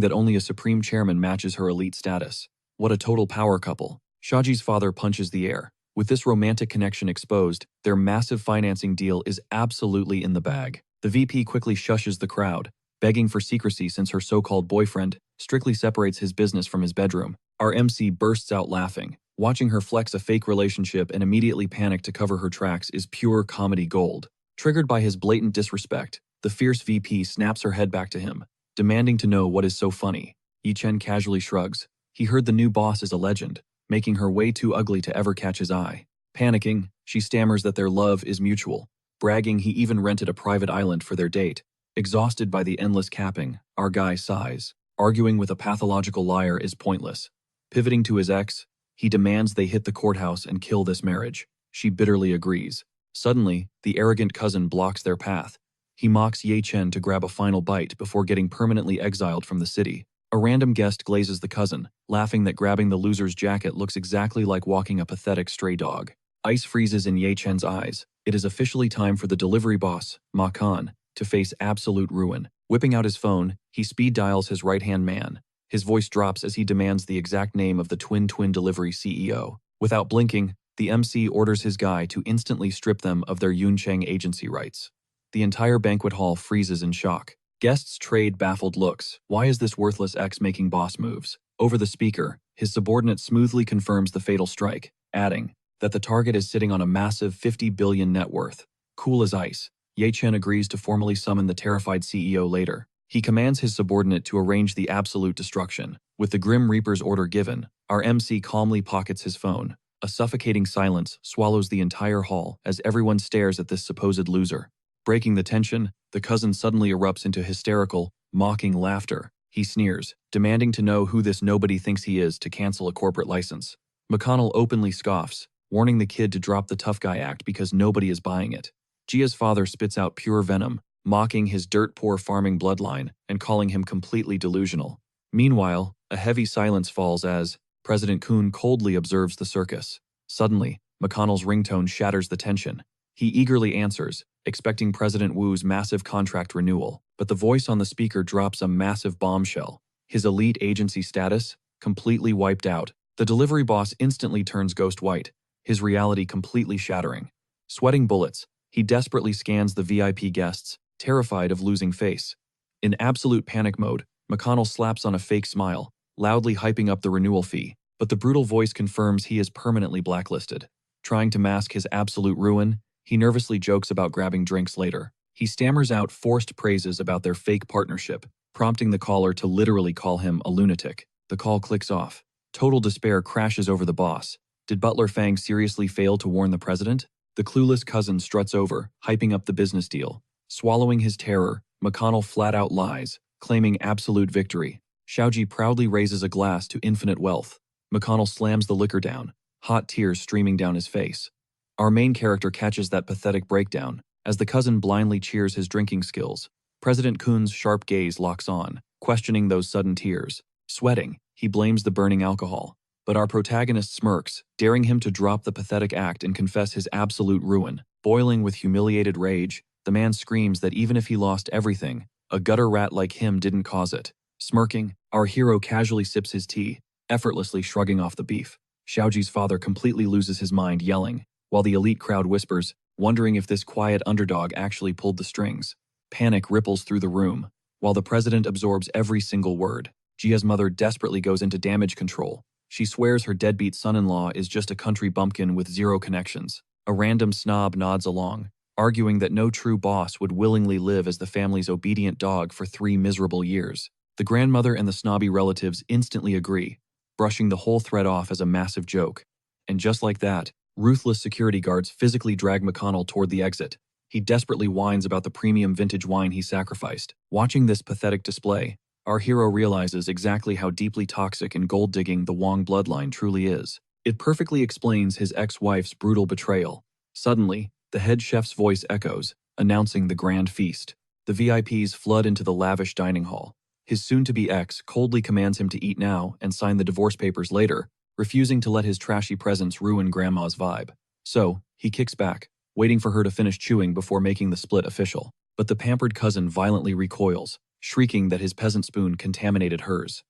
that only a supreme chairman matches her elite status. What a total power couple. Shaji's father punches the air. With this romantic connection exposed, their massive financing deal is absolutely in the bag. The VP quickly shushes the crowd, begging for secrecy since her so-called boyfriend strictly separates his business from his bedroom. Our MC bursts out laughing. Watching her flex a fake relationship and immediately panic to cover her tracks is pure comedy gold. Triggered by his blatant disrespect, the fierce VP snaps her head back to him, demanding to know what is so funny. Yi Chen casually shrugs. He heard the new boss is a legend, making her way too ugly to ever catch his eye. Panicking, she stammers that their love is mutual, bragging he even rented a private island for their date. Exhausted by the endless capping, our guy sighs. Arguing with a pathological liar is pointless. Pivoting to his ex, he demands they hit the courthouse and kill this marriage. She bitterly agrees. Suddenly, the arrogant cousin blocks their path. He mocks Ye Chen to grab a final bite before getting permanently exiled from the city. A random guest glazes the cousin, laughing that grabbing the loser's jacket looks exactly like walking a pathetic stray dog. Ice freezes in Ye Chen's eyes. It is officially time for the delivery boss, Ma Kan, to face absolute ruin. Whipping out his phone, he speed dials his right-hand man. His voice drops as he demands the exact name of the twin delivery CEO. Without blinking, the MC orders his guy to instantly strip them of their Yuncheng agency rights. The entire banquet hall freezes in shock. Guests trade baffled looks. Why is this worthless ex making boss moves? Over the speaker, his subordinate smoothly confirms the fatal strike, adding that the target is sitting on a massive 50 billion net worth. Cool as ice, Ye Chen agrees to formally summon the terrified CEO later. He commands his subordinate to arrange the absolute destruction. With the Grim Reaper's order given, our MC calmly pockets his phone. A suffocating silence swallows the entire hall as everyone stares at this supposed loser. Breaking the tension, the cousin suddenly erupts into hysterical, mocking laughter. He sneers, demanding to know who this nobody thinks he is to cancel a corporate license. McConnell openly scoffs, warning the kid to drop the tough guy act because nobody is buying it. Gia's father spits out pure venom, mocking his dirt-poor farming bloodline and calling him completely delusional. Meanwhile, a heavy silence falls as President Kuhn coldly observes the circus. Suddenly, McConnell's ringtone shatters the tension. He eagerly answers, expecting President Wu's massive contract renewal, but the voice on the speaker drops a massive bombshell. His elite agency status, completely wiped out. The delivery boss instantly turns ghost white, his reality completely shattering. Sweating bullets, he desperately scans the VIP guests, terrified of losing face. In absolute panic mode, McConnell slaps on a fake smile, loudly hyping up the renewal fee, but the brutal voice confirms he is permanently blacklisted. Trying to mask his absolute ruin, he nervously jokes about grabbing drinks later. He stammers out forced praises about their fake partnership, prompting the caller to literally call him a lunatic. The call clicks off. Total despair crashes over the boss. Did Butler Fang seriously fail to warn the president? The clueless cousin struts over, hyping up the business deal. Swallowing his terror, McConnell flat out lies, claiming absolute victory. Xiaoji proudly raises a glass to infinite wealth. McConnell slams the liquor down, hot tears streaming down his face. Our main character catches that pathetic breakdown, as the cousin blindly cheers his drinking skills. President Kuhn's sharp gaze locks on, questioning those sudden tears. Sweating, he blames the burning alcohol. But our protagonist smirks, daring him to drop the pathetic act and confess his absolute ruin. Boiling with humiliated rage, the man screams that even if he lost everything, a gutter rat like him didn't cause it. Smirking, our hero casually sips his tea, effortlessly shrugging off the beef. Xiaoji's father completely loses his mind, yelling, while the elite crowd whispers, wondering if this quiet underdog actually pulled the strings. Panic ripples through the room, while the president absorbs every single word. Gia's mother desperately goes into damage control. She swears her deadbeat son-in-law is just a country bumpkin with zero connections. A random snob nods along, arguing that no true boss would willingly live as the family's obedient dog for 3 miserable years. The grandmother and the snobby relatives instantly agree, brushing the whole thread off as a massive joke. And just like that, ruthless security guards physically drag McConnell toward the exit. He desperately whines about the premium vintage wine he sacrificed. Watching this pathetic display, our hero realizes exactly how deeply toxic and gold-digging the Wong bloodline truly is. It perfectly explains his ex-wife's brutal betrayal. Suddenly, the head chef's voice echoes, announcing the grand feast. The VIPs flood into the lavish dining hall. His soon-to-be ex coldly commands him to eat now and sign the divorce papers later, refusing to let his trashy presence ruin Grandma's vibe. So, he kicks back, waiting for her to finish chewing before making the split official. But the pampered cousin violently recoils, shrieking that his peasant spoon contaminated hers.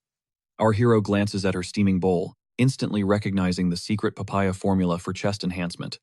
Our hero glances at her steaming bowl, instantly recognizing the secret papaya formula for chest enhancement.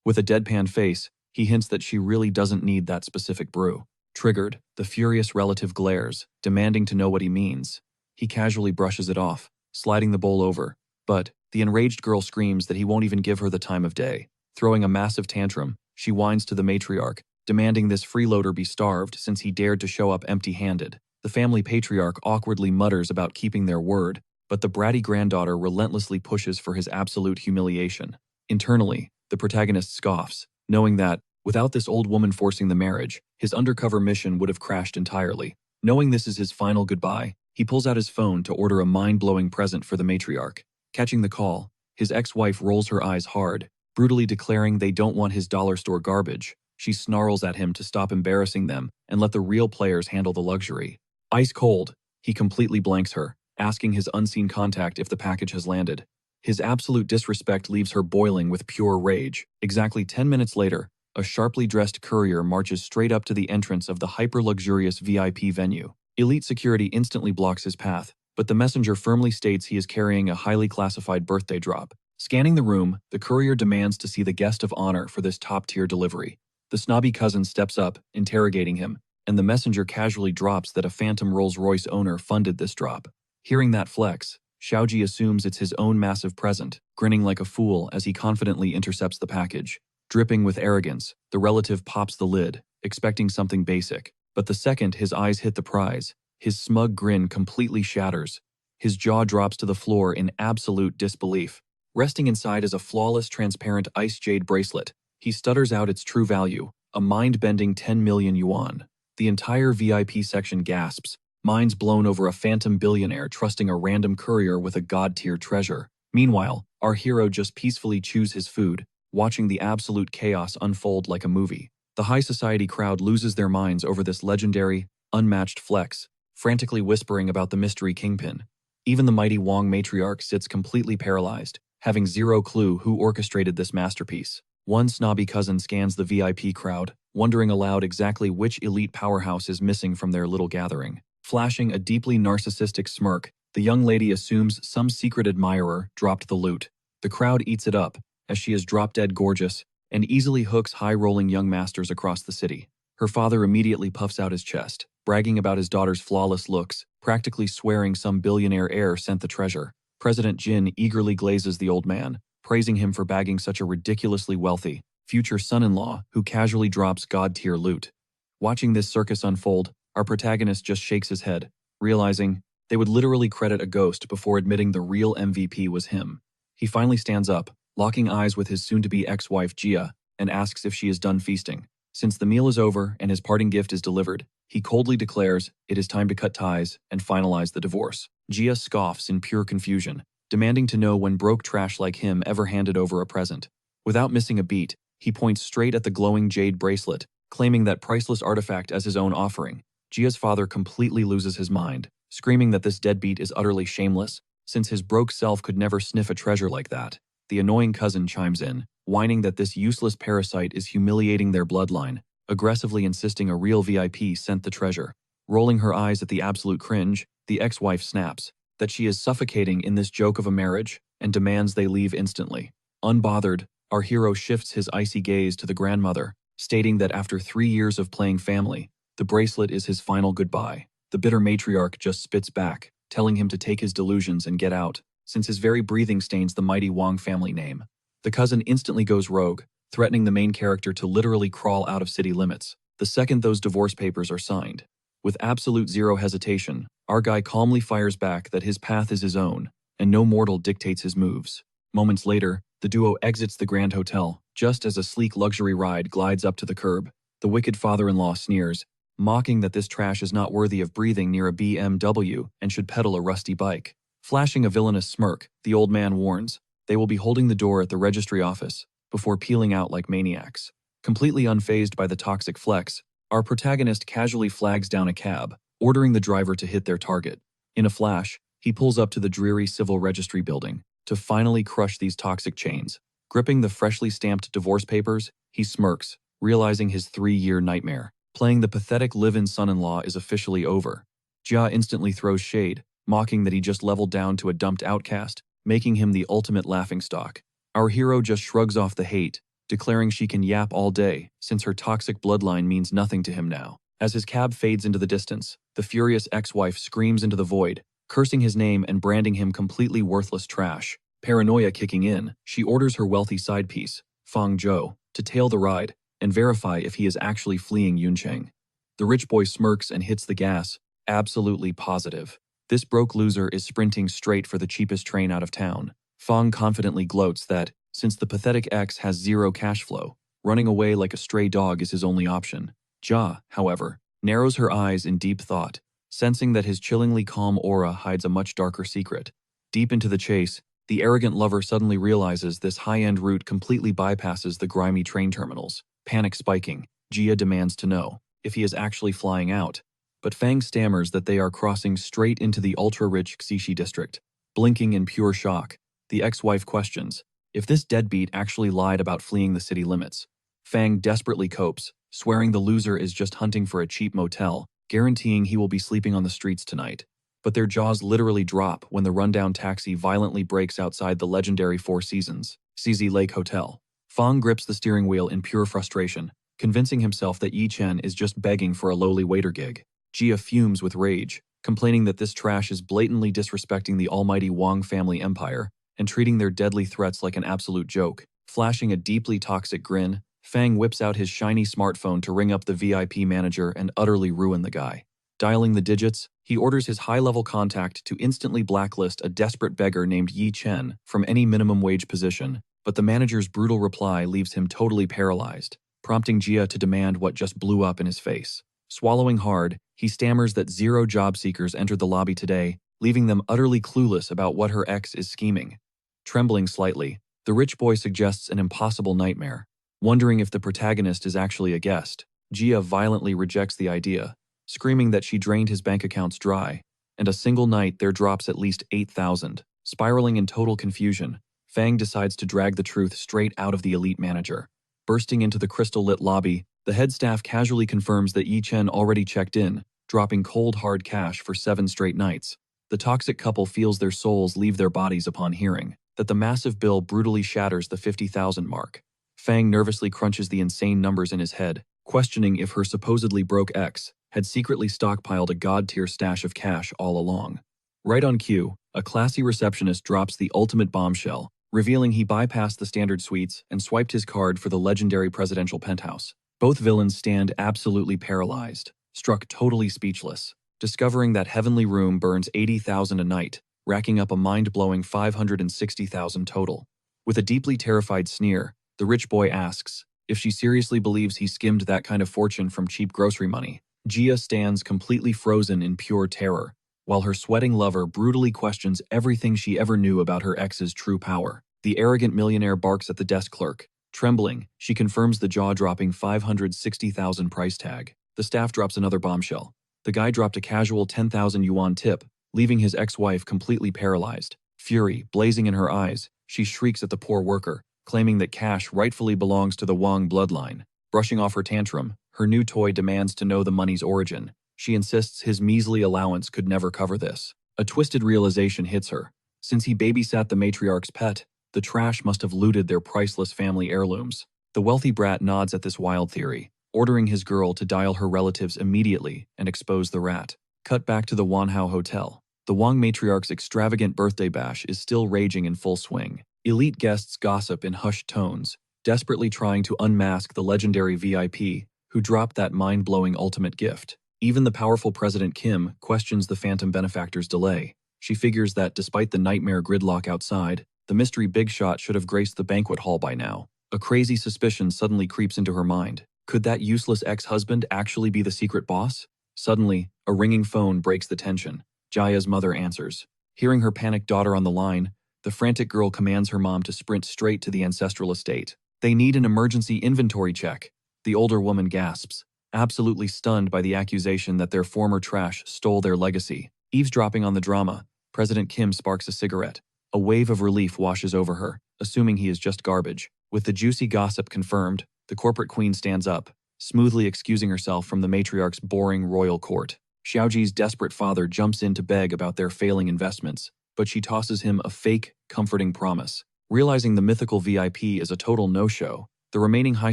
With a deadpan face, he hints that she really doesn't need that specific brew. Triggered, the furious relative glares, demanding to know what he means. He casually brushes it off, sliding the bowl over, but the enraged girl screams that he won't even give her the time of day. Throwing a massive tantrum, she whines to the matriarch, demanding this freeloader be starved since he dared to show up empty-handed. The family patriarch awkwardly mutters about keeping their word, but the bratty granddaughter relentlessly pushes for his absolute humiliation. Internally, the protagonist scoffs, knowing that, without this old woman forcing the marriage, his undercover mission would have crashed entirely. Knowing this is his final goodbye, he pulls out his phone to order a mind-blowing present for the matriarch. Catching the call, his ex-wife rolls her eyes hard, brutally declaring they don't want his dollar store garbage. She snarls at him to stop embarrassing them and let the real players handle the luxury. Ice cold, he completely blanks her, asking his unseen contact if the package has landed. His absolute disrespect leaves her boiling with pure rage. Exactly 10 minutes later, a sharply dressed courier marches straight up to the entrance of the hyper-luxurious VIP venue. Elite security instantly blocks his path, but the messenger firmly states he is carrying a highly classified birthday drop. Scanning the room, the courier demands to see the guest of honor for this top-tier delivery. The snobby cousin steps up, interrogating him, and the messenger casually drops that a phantom Rolls-Royce owner funded this drop. Hearing that flex, Xiaoji assumes it's his own massive present, grinning like a fool as he confidently intercepts the package. Dripping with arrogance, the relative pops the lid, expecting something basic. But the second his eyes hit the prize, his smug grin completely shatters. His jaw drops to the floor in absolute disbelief. Resting inside is a flawless, transparent ice jade bracelet. He stutters out its true value, a mind-bending 10 million yuan. The entire VIP section gasps, minds blown over a phantom billionaire trusting a random courier with a god-tier treasure. Meanwhile, our hero just peacefully chews his food, watching the absolute chaos unfold like a movie. The high society crowd loses their minds over this legendary, unmatched flex, frantically whispering about the mystery kingpin. Even the mighty Wong matriarch sits completely paralyzed, having zero clue who orchestrated this masterpiece. One snobby cousin scans the VIP crowd, wondering aloud exactly which elite powerhouse is missing from their little gathering. Flashing a deeply narcissistic smirk, the young lady assumes some secret admirer dropped the loot. The crowd eats it up, as she is drop-dead gorgeous, and easily hooks high-rolling young masters across the city. Her father immediately puffs out his chest, bragging about his daughter's flawless looks, practically swearing some billionaire heir sent the treasure. President Jin eagerly glazes the old man, praising him for bagging such a ridiculously wealthy, future son-in-law who casually drops god-tier loot. Watching this circus unfold, our protagonist just shakes his head, realizing they would literally credit a ghost before admitting the real MVP was him. He finally stands up, locking eyes with his soon-to-be ex-wife Jia, and asks if she is done feasting. Since the meal is over and his parting gift is delivered, he coldly declares it is time to cut ties and finalize the divorce. Jia scoffs in pure confusion, demanding to know when broke trash like him ever handed over a present. Without missing a beat, he points straight at the glowing jade bracelet, claiming that priceless artifact as his own offering. Jia's father completely loses his mind, screaming that this deadbeat is utterly shameless, since his broke self could never sniff a treasure like that. The annoying cousin chimes in, whining that this useless parasite is humiliating their bloodline, aggressively insisting a real VIP sent the treasure. Rolling her eyes at the absolute cringe, the ex-wife snaps that she is suffocating in this joke of a marriage and demands they leave instantly. Unbothered, our hero shifts his icy gaze to the grandmother, stating that after 3 years of playing family, the bracelet is his final goodbye. The bitter matriarch just spits back, telling him to take his delusions and get out, since his very breathing stains the mighty Wong family name. The cousin instantly goes rogue, threatening the main character to literally crawl out of city limits the second those divorce papers are signed. With absolute zero hesitation, our guy calmly fires back that his path is his own, and no mortal dictates his moves. Moments later, the duo exits the Grand Hotel, just as a sleek luxury ride glides up to the curb. The wicked father-in-law sneers, mocking that this trash is not worthy of breathing near a BMW and should pedal a rusty bike. Flashing a villainous smirk, the old man warns, they will be holding the door at the registry office before peeling out like maniacs. Completely unfazed by the toxic flex, our protagonist casually flags down a cab, ordering the driver to hit their target. In a flash, he pulls up to the dreary civil registry building to finally crush these toxic chains. Gripping the freshly stamped divorce papers, he smirks, realizing his 3-year nightmare. Playing the pathetic live-in son-in-law is officially over. Jia instantly throws shade, mocking that he just leveled down to a dumped outcast, making him the ultimate laughingstock. Our hero just shrugs off the hate, declaring she can yap all day since her toxic bloodline means nothing to him now. As his cab fades into the distance, the furious ex-wife screams into the void, cursing his name and branding him completely worthless trash. Paranoia kicking in, she orders her wealthy side piece, Fang Zhou, to tail the ride and verify if he is actually fleeing Yuncheng. The rich boy smirks and hits the gas, absolutely positive. This broke loser is sprinting straight for the cheapest train out of town. Fang confidently gloats that, since the pathetic ex has zero cash flow, running away like a stray dog is his only option. Jia, however, narrows her eyes in deep thought, sensing that his chillingly calm aura hides a much darker secret. Deep into the chase, the arrogant lover suddenly realizes this high-end route completely bypasses the grimy train terminals. Panic spiking, Jia demands to know if he is actually flying out, but Fang stammers that they are crossing straight into the ultra-rich Xixi district. Blinking in pure shock, the ex-wife questions if this deadbeat actually lied about fleeing the city limits. Fang desperately copes, swearing the loser is just hunting for a cheap motel, guaranteeing he will be sleeping on the streets tonight. But their jaws literally drop when the rundown taxi violently brakes outside the legendary Four Seasons, CZ Lake Hotel. Fang grips the steering wheel in pure frustration, convincing himself that Yi Chen is just begging for a lowly waiter gig. Jia fumes with rage, complaining that this trash is blatantly disrespecting the almighty Wang family empire and treating their deadly threats like an absolute joke. Flashing a deeply toxic grin, Fang whips out his shiny smartphone to ring up the VIP manager and utterly ruin the guy. Dialing the digits, he orders his high-level contact to instantly blacklist a desperate beggar named Yi Chen from any minimum wage position, but the manager's brutal reply leaves him totally paralyzed, prompting Jia to demand what just blew up in his face. Swallowing hard, he stammers that 0 job seekers entered the lobby today, leaving them utterly clueless about what her ex is scheming. Trembling slightly, the rich boy suggests an impossible nightmare. Wondering if the protagonist is actually a guest, Jia violently rejects the idea, screaming that she drained his bank accounts dry, and a single night there drops at least 8,000. Spiraling in total confusion, Fang decides to drag the truth straight out of the elite manager. Bursting into the crystal-lit lobby, the head staff casually confirms that Yi Chen already checked in, dropping cold hard cash for 7 straight nights. The toxic couple feels their souls leave their bodies upon hearing that the massive bill brutally shatters the 50,000 mark. Fang nervously crunches the insane numbers in his head, questioning if her supposedly broke ex had secretly stockpiled a god-tier stash of cash all along. Right on cue, a classy receptionist drops the ultimate bombshell, revealing he bypassed the standard suites and swiped his card for the legendary presidential penthouse. Both villains stand absolutely paralyzed, struck totally speechless, discovering that heavenly room burns 80,000 a night, racking up a mind-blowing 560,000 total. With a deeply terrified sneer, the rich boy asks if she seriously believes he skimmed that kind of fortune from cheap grocery money. Jia stands completely frozen in pure terror, while her sweating lover brutally questions everything she ever knew about her ex's true power. The arrogant millionaire barks at the desk clerk. Trembling, she confirms the jaw-dropping 560,000 price tag. The staff drops another bombshell. The guy dropped a casual 10,000 yuan tip, leaving his ex-wife completely paralyzed. Fury blazing in her eyes, she shrieks at the poor worker, claiming that cash rightfully belongs to the Wang bloodline. Brushing off her tantrum, her new toy demands to know the money's origin. She insists his measly allowance could never cover this. A twisted realization hits her. Since he babysat the matriarch's pet, the trash must have looted their priceless family heirlooms. The wealthy brat nods at this wild theory, ordering his girl to dial her relatives immediately and expose the rat. Cut back to the Wanhao Hotel. The Wang matriarch's extravagant birthday bash is still raging in full swing. Elite guests gossip in hushed tones, desperately trying to unmask the legendary VIP who dropped that mind-blowing ultimate gift. Even the powerful President Kim questions the phantom benefactor's delay. She figures that despite the nightmare gridlock outside, the mystery big shot should have graced the banquet hall by now. A crazy suspicion suddenly creeps into her mind. Could that useless ex-husband actually be the secret boss? Suddenly, a ringing phone breaks the tension. Jaya's mother answers. Hearing her panicked daughter on the line, the frantic girl commands her mom to sprint straight to the ancestral estate. They need an emergency inventory check. The older woman gasps, absolutely stunned by the accusation that their former trash stole their legacy. Eavesdropping on the drama, President Kim sparks a cigarette. A wave of relief washes over her, assuming he is just garbage. With the juicy gossip confirmed, the corporate queen stands up, smoothly excusing herself from the matriarch's boring royal court. Xiaoji's desperate father jumps in to beg about their failing investments, but she tosses him a fake, comforting promise. Realizing the mythical VIP is a total no-show, the remaining high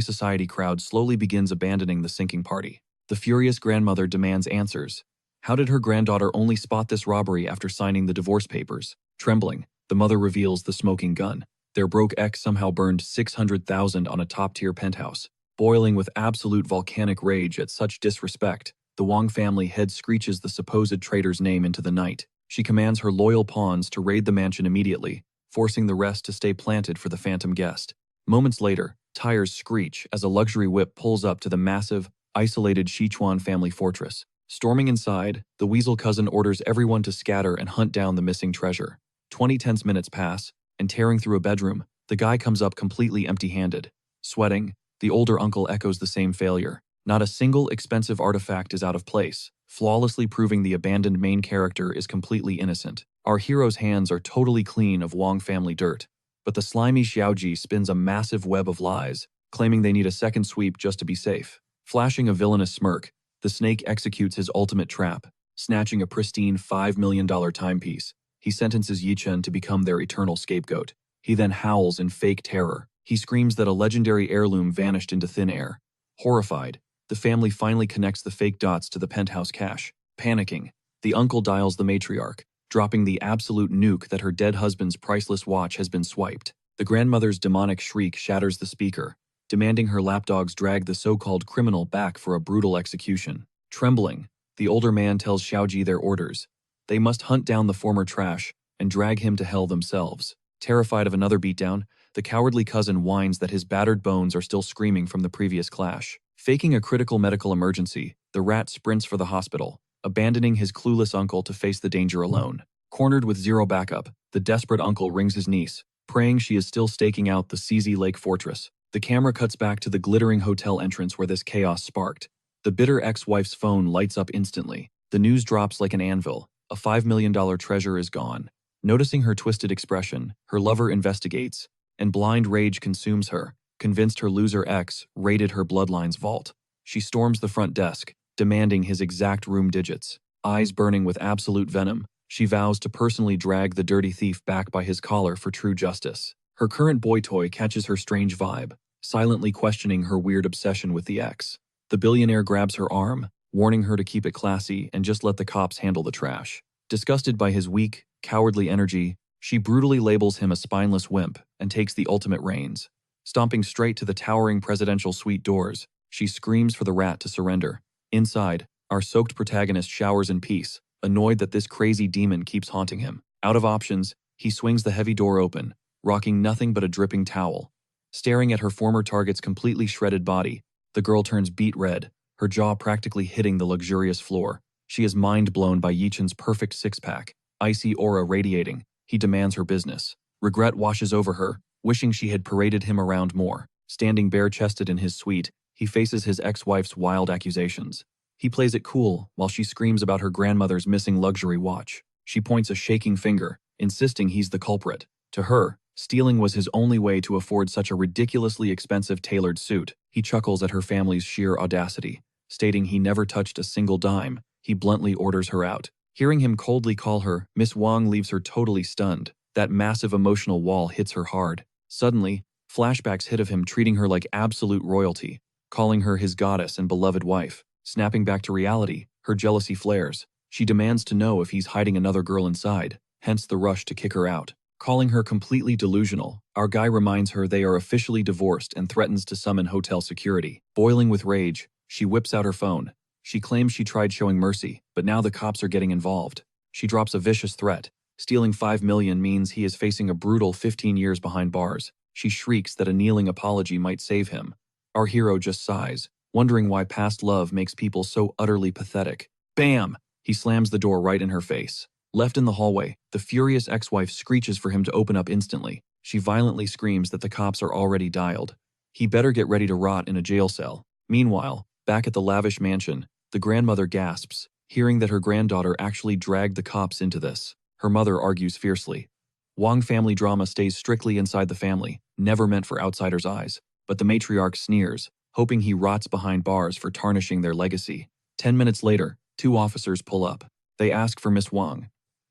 society crowd slowly begins abandoning the sinking party. The furious grandmother demands answers. How did her granddaughter only spot this robbery after signing the divorce papers? Trembling, the mother reveals the smoking gun. Their broke ex somehow burned 600,000 on a top-tier penthouse. Boiling with absolute volcanic rage at such disrespect, the Wang family head screeches the supposed traitor's name into the night. She commands her loyal pawns to raid the mansion immediately, forcing the rest to stay planted for the phantom guest. Moments later, tires screech as a luxury whip pulls up to the massive, isolated Sichuan family fortress. Storming inside, the weasel cousin orders everyone to scatter and hunt down the missing treasure. 20 tense minutes pass, and tearing through a bedroom, the guy comes up completely empty-handed. Sweating, the older uncle echoes the same failure. Not a single expensive artifact is out of place, flawlessly proving the abandoned main character is completely innocent. Our hero's hands are totally clean of Wang family dirt, but the slimy Xiaoji spins a massive web of lies, claiming they need a second sweep just to be safe. Flashing a villainous smirk, the snake executes his ultimate trap, snatching a pristine $5 million timepiece. He sentences Yichen to become their eternal scapegoat. He then howls in fake terror. He screams that a legendary heirloom vanished into thin air. Horrified, the family finally connects the fake dots to the penthouse cache. Panicking, the uncle dials the matriarch, dropping the absolute nuke that her dead husband's priceless watch has been swiped. The grandmother's demonic shriek shatters the speaker, demanding her lapdogs drag the so-called criminal back for a brutal execution. Trembling, the older man tells Xiaoji their orders. They must hunt down the former trash and drag him to hell themselves. Terrified of another beatdown, the cowardly cousin whines that his battered bones are still screaming from the previous clash. Faking a critical medical emergency, the rat sprints for the hospital, abandoning his clueless uncle to face the danger alone. Cornered with zero backup, the desperate uncle rings his niece, praying she is still staking out the CZ Lake Fortress. The camera cuts back to the glittering hotel entrance where this chaos sparked. The bitter ex-wife's phone lights up instantly. The news drops like an anvil. A $5 million treasure is gone. Noticing her twisted expression, her lover investigates, and blind rage consumes her, convinced her loser ex raided her bloodline's vault. She storms the front desk, demanding his exact room digits. Eyes burning with absolute venom, she vows to personally drag the dirty thief back by his collar for true justice. Her current boy toy catches her strange vibe, silently questioning her weird obsession with the ex. The billionaire grabs her arm, warning her to keep it classy and just let the cops handle the trash. Disgusted by his weak, cowardly energy, she brutally labels him a spineless wimp and takes the ultimate reins. Stomping straight to the towering presidential suite doors, she screams for the rat to surrender. Inside, our soaked protagonist showers in peace, annoyed that this crazy demon keeps haunting him. Out of options, he swings the heavy door open, rocking nothing but a dripping towel. Staring at her former target's completely shredded body, the girl turns beet red, her jaw practically hitting the luxurious floor. She is mind-blown by Yichen's perfect six-pack, icy aura radiating. He demands her business. Regret washes over her, wishing she had paraded him around more. Standing bare-chested in his suite, he faces his ex-wife's wild accusations. He plays it cool while she screams about her grandmother's missing luxury watch. She points a shaking finger, insisting he's the culprit. To her, stealing was his only way to afford such a ridiculously expensive tailored suit. He chuckles at her family's sheer audacity, stating he never touched a single dime. He bluntly orders her out. Hearing him coldly call her Miss Wang leaves her totally stunned. That massive emotional wall hits her hard. Suddenly, flashbacks hit of him treating her like absolute royalty, calling her his goddess and beloved wife. Snapping back to reality, her jealousy flares. She demands to know if he's hiding another girl inside, hence the rush to kick her out. Calling her completely delusional, our guy reminds her they are officially divorced and threatens to summon hotel security. Boiling with rage, she whips out her phone. She claims she tried showing mercy, but now the cops are getting involved. She drops a vicious threat. Stealing $5 million means he is facing a brutal 15 years behind bars. She shrieks that a kneeling apology might save him. Our hero just sighs, wondering why past love makes people so utterly pathetic. Bam! He slams the door right in her face. Left in the hallway, the furious ex-wife screeches for him to open up instantly. She violently screams that the cops are already dialed. He better get ready to rot in a jail cell. Meanwhile, back at the lavish mansion, the grandmother gasps, hearing that her granddaughter actually dragged the cops into this. Her mother argues fiercely. Wang family drama stays strictly inside the family, never meant for outsiders' eyes, but the matriarch sneers, hoping he rots behind bars for tarnishing their legacy. 10 minutes later, 2 officers pull up. They ask for Miss Wang.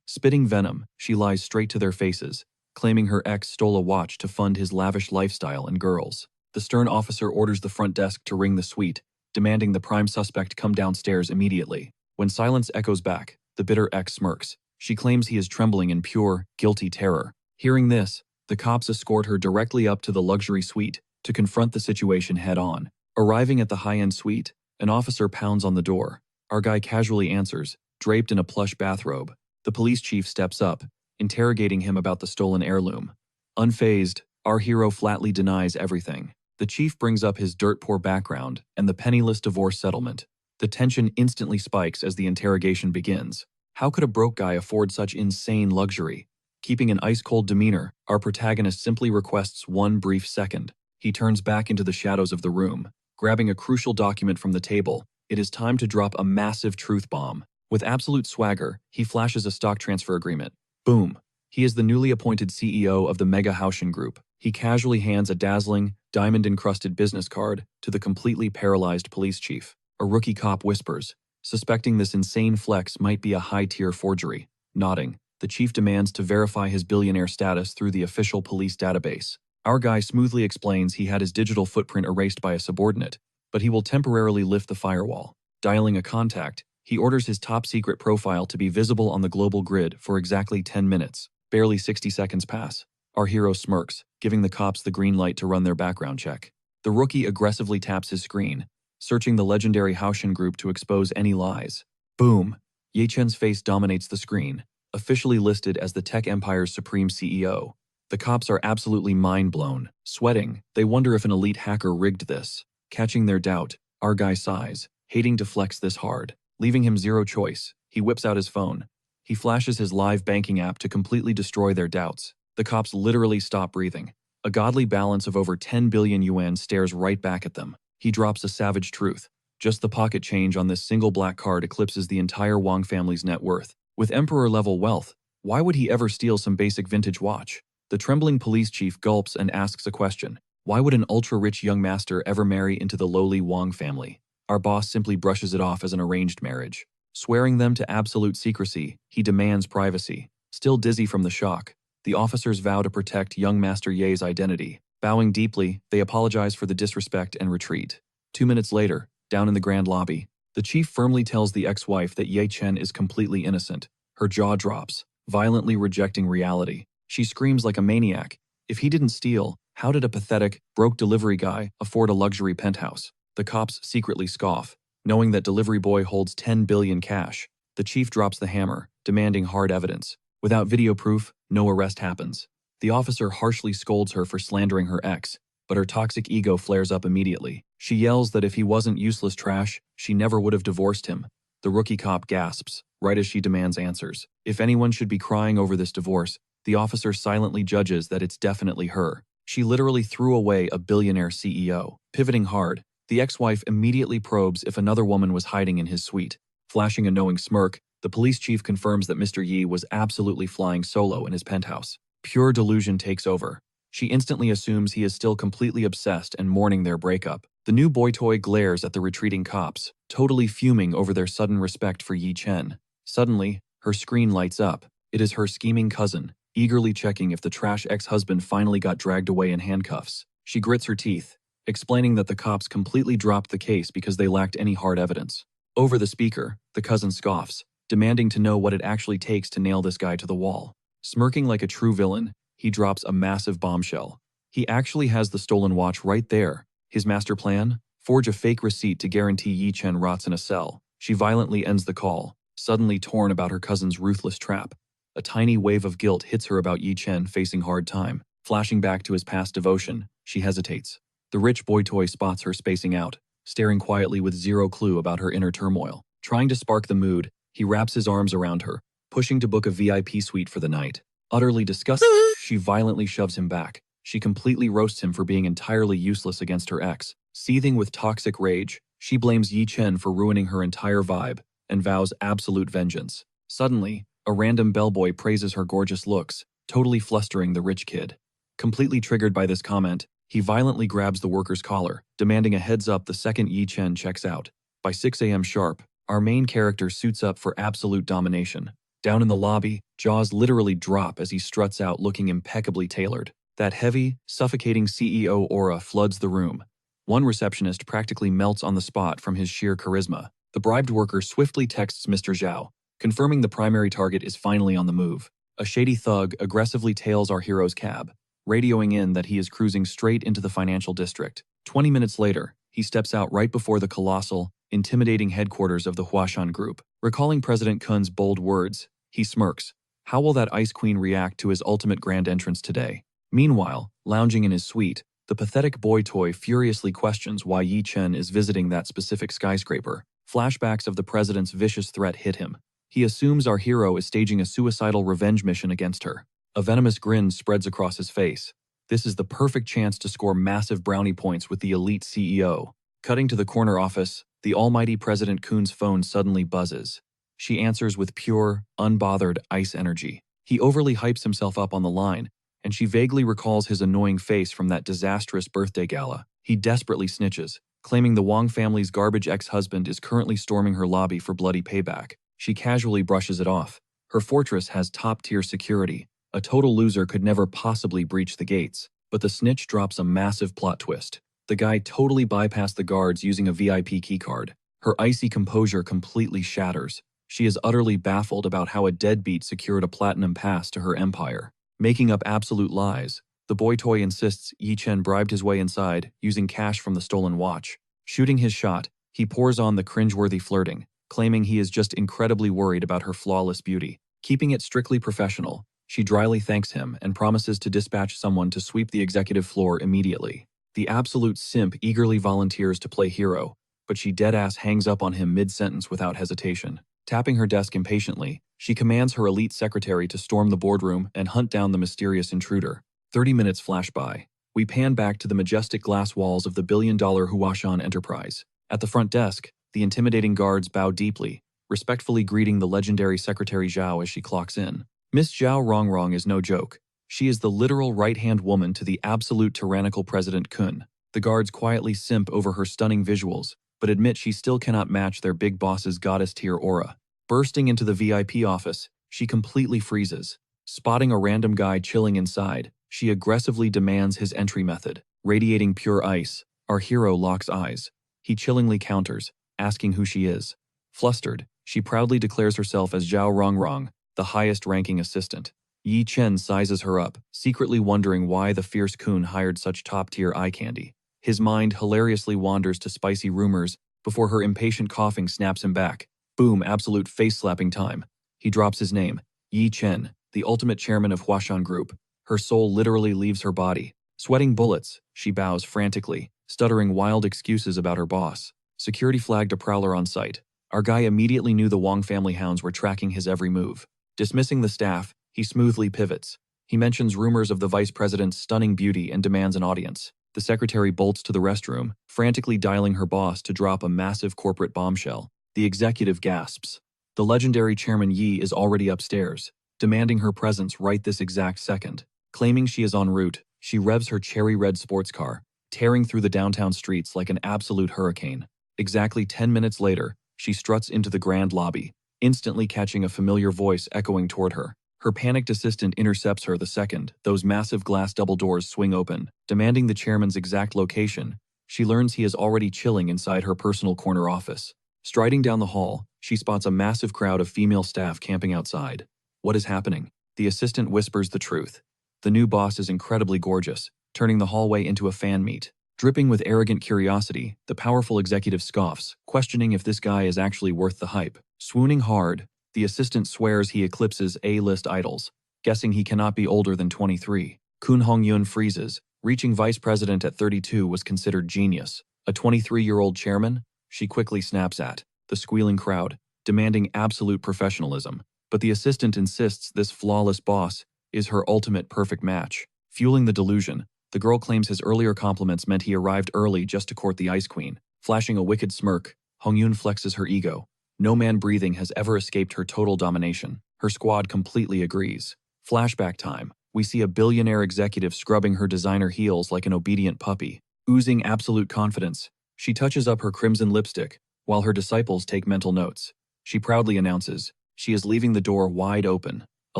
Spitting venom, she lies straight to their faces, claiming her ex stole a watch to fund his lavish lifestyle and girls. The stern officer orders the front desk to ring the suite, demanding the prime suspect come downstairs immediately. When silence echoes back, the bitter ex smirks. She claims he is trembling in pure, guilty terror. Hearing this, the cops escort her directly up to the luxury suite to confront the situation head-on. Arriving at the high-end suite, an officer pounds on the door. Our guy casually answers, draped in a plush bathrobe. The police chief steps up, interrogating him about the stolen heirloom. Unfazed, our hero flatly denies everything. The chief brings up his dirt-poor background and the penniless divorce settlement. The tension instantly spikes as the interrogation begins. How could a broke guy afford such insane luxury? Keeping an ice-cold demeanor, our protagonist simply requests one brief second. He turns back into the shadows of the room. Grabbing a crucial document from the table, it is time to drop a massive truth bomb. With absolute swagger, he flashes a stock transfer agreement. Boom. He is the newly appointed CEO of the Mega Housen Group. He casually hands a dazzling, diamond-encrusted business card to the completely paralyzed police chief. A rookie cop whispers, suspecting this insane flex might be a high-tier forgery. Nodding, the chief demands to verify his billionaire status through the official police database. Our guy smoothly explains he had his digital footprint erased by a subordinate, but he will temporarily lift the firewall. Dialing a contact, he orders his top-secret profile to be visible on the global grid for exactly 10 minutes. Barely 60 seconds pass. Our hero smirks, giving the cops the green light to run their background check. The rookie aggressively taps his screen, searching the legendary Housen Group to expose any lies. Boom! Ye Chen's face dominates the screen, officially listed as the tech empire's supreme CEO. The cops are absolutely mind-blown. Sweating, they wonder if an elite hacker rigged this. Catching their doubt, our guy sighs, hating to flex this hard. Leaving him zero choice, he whips out his phone. He flashes his live banking app to completely destroy their doubts. The cops literally stop breathing. A godly balance of over 10 billion yuan stares right back at them. He drops a savage truth. Just the pocket change on this single black card eclipses the entire Wang family's net worth. With emperor-level wealth, why would he ever steal some basic vintage watch? The trembling police chief gulps and asks a question. Why would an ultra-rich young master ever marry into the lowly Wang family? Our boss simply brushes it off as an arranged marriage. Swearing them to absolute secrecy, he demands privacy. Still dizzy from the shock, the officers vow to protect young Master Ye's identity. Bowing deeply, they apologize for the disrespect and retreat. 2 minutes later, down in the grand lobby, the chief firmly tells the ex-wife that Ye Chen is completely innocent. Her jaw drops, violently rejecting reality. She screams like a maniac. If he didn't steal, how did a pathetic, broke delivery guy afford a luxury penthouse? The cops secretly scoff, knowing that delivery boy holds 10 billion cash. The chief drops the hammer, demanding hard evidence. Without video proof, no arrest happens. The officer harshly scolds her for slandering her ex, but her toxic ego flares up immediately. She yells that if he wasn't useless trash, she never would have divorced him. The rookie cop gasps, right as she demands answers. If anyone should be crying over this divorce, the officer silently judges that it's definitely her. She literally threw away a billionaire CEO. Pivoting hard, the ex-wife immediately probes if another woman was hiding in his suite. Flashing a knowing smirk, the police chief confirms that Mr. Yi was absolutely flying solo in his penthouse. Pure delusion takes over. She instantly assumes he is still completely obsessed and mourning their breakup. The new boy toy glares at the retreating cops, totally fuming over their sudden respect for Ye Chen. Suddenly, her screen lights up. It is her scheming cousin, eagerly checking if the trash ex-husband finally got dragged away in handcuffs. She grits her teeth, explaining that the cops completely dropped the case because they lacked any hard evidence. Over the speaker, the cousin scoffs, demanding to know what it actually takes to nail this guy to the wall. Smirking like a true villain, he drops a massive bombshell. He actually has the stolen watch right there. His master plan? Forge a fake receipt to guarantee Ye Chen rots in a cell. She violently ends the call, suddenly torn about her cousin's ruthless trap. A tiny wave of guilt hits her about Ye Chen facing hard time. Flashing back to his past devotion, she hesitates. The rich boy toy spots her spacing out, staring quietly with zero clue about her inner turmoil. Trying to spark the mood, he wraps his arms around her, pushing to book a VIP suite for the night. Utterly disgusted, she violently shoves him back. She completely roasts him for being entirely useless against her ex. Seething with toxic rage, she blames Yi Chen for ruining her entire vibe and vows absolute vengeance. Suddenly, a random bellboy praises her gorgeous looks, totally flustering the rich kid. Completely triggered by this comment, he violently grabs the worker's collar, demanding a heads up the second Yi Chen checks out. By 6 a.m. sharp, our main character suits up for absolute domination. Down in the lobby, jaws literally drop as he struts out looking impeccably tailored. That heavy, suffocating CEO aura floods the room. One receptionist practically melts on the spot from his sheer charisma. The bribed worker swiftly texts Mr. Zhao, confirming the primary target is finally on the move. A shady thug aggressively tails our hero's cab, radioing in that he is cruising straight into the financial district. 20 minutes later, he steps out right before the colossal, intimidating headquarters of the Huashan Group. Recalling President Kun's bold words, he smirks. How will that Ice Queen react to his ultimate grand entrance today? Meanwhile, lounging in his suite, the pathetic boy toy furiously questions why Yi Chen is visiting that specific skyscraper. Flashbacks of the president's vicious threat hit him. He assumes our hero is staging a suicidal revenge mission against her. A venomous grin spreads across his face. This is the perfect chance to score massive brownie points with the elite CEO. Cutting to the corner office, the almighty President Kun's phone suddenly buzzes. She answers with pure, unbothered ice energy. He overly hypes himself up on the line, and she vaguely recalls his annoying face from that disastrous birthday gala. He desperately snitches, claiming the Wang family's garbage ex-husband is currently storming her lobby for bloody payback. She casually brushes it off. Her fortress has top-tier security. A total loser could never possibly breach the gates. But the snitch drops a massive plot twist. The guy totally bypassed the guards using a VIP keycard. Her icy composure completely shatters. She is utterly baffled about how a deadbeat secured a platinum pass to her empire. Making up absolute lies, the boy toy insists Yi Chen bribed his way inside using cash from the stolen watch. Shooting his shot, he pours on the cringeworthy flirting, claiming he is just incredibly worried about her flawless beauty. Keeping it strictly professional, she dryly thanks him and promises to dispatch someone to sweep the executive floor immediately. The absolute simp eagerly volunteers to play hero, but she deadass hangs up on him mid-sentence without hesitation. Tapping her desk impatiently, she commands her elite secretary to storm the boardroom and hunt down the mysterious intruder. 30 minutes flash by. We pan back to the majestic glass walls of the billion-dollar Huashan enterprise. At the front desk, the intimidating guards bow deeply, respectfully greeting the legendary Secretary Zhao as she clocks in. Miss Zhao Rongrong is no joke. She is the literal right-hand woman to the absolute tyrannical President Kun. The guards quietly simp over her stunning visuals, but admit she still cannot match their big boss's goddess-tier aura. Bursting into the VIP office, she completely freezes. Spotting a random guy chilling inside, she aggressively demands his entry method. Radiating pure ice, our hero locks eyes. He chillingly counters, asking who she is. Flustered, she proudly declares herself as Zhao Rongrong, the highest-ranking assistant. Yi Chen sizes her up, secretly wondering why the fierce Kun hired such top-tier eye candy. His mind hilariously wanders to spicy rumors before her impatient coughing snaps him back. Boom, absolute face-slapping time. He drops his name, Yi Chen, the ultimate chairman of Huashan Group. Her soul literally leaves her body. Sweating bullets, she bows frantically, stuttering wild excuses about her boss. Security flagged a prowler on site. Our guy immediately knew the Wang family hounds were tracking his every move. Dismissing the staff, he smoothly pivots. He mentions rumors of the vice president's stunning beauty and demands an audience. The secretary bolts to the restroom, frantically dialing her boss to drop a massive corporate bombshell. The executive gasps. The legendary Chairman Yi is already upstairs, demanding her presence right this exact second. Claiming she is en route, she revs her cherry-red sports car, tearing through the downtown streets like an absolute hurricane. Exactly 10 minutes later, she struts into the grand lobby, instantly catching a familiar voice echoing toward her. Her panicked assistant intercepts her the second those massive glass double doors swing open. Demanding the chairman's exact location, she learns he is already chilling inside her personal corner office. Striding down the hall, she spots a massive crowd of female staff camping outside. What is happening? The assistant whispers the truth. The new boss is incredibly gorgeous, turning the hallway into a fan meet. Dripping with arrogant curiosity, the powerful executive scoffs, questioning if this guy is actually worth the hype. Swooning hard, the assistant swears he eclipses A-list idols, guessing he cannot be older than 23. Kun Hongyun freezes. Reaching vice president at 32 was considered genius. A 23-year-old chairman? She quickly snaps at the squealing crowd, demanding absolute professionalism. But the assistant insists this flawless boss is her ultimate perfect match. Fueling the delusion, the girl claims his earlier compliments meant he arrived early just to court the Ice Queen. Flashing a wicked smirk, Hongyun flexes her ego. No man breathing has ever escaped her total domination. Her squad completely agrees. Flashback time. We see a billionaire executive scrubbing her designer heels like an obedient puppy. Oozing absolute confidence, she touches up her crimson lipstick, while her disciples take mental notes. She proudly announces she is leaving the door wide open. A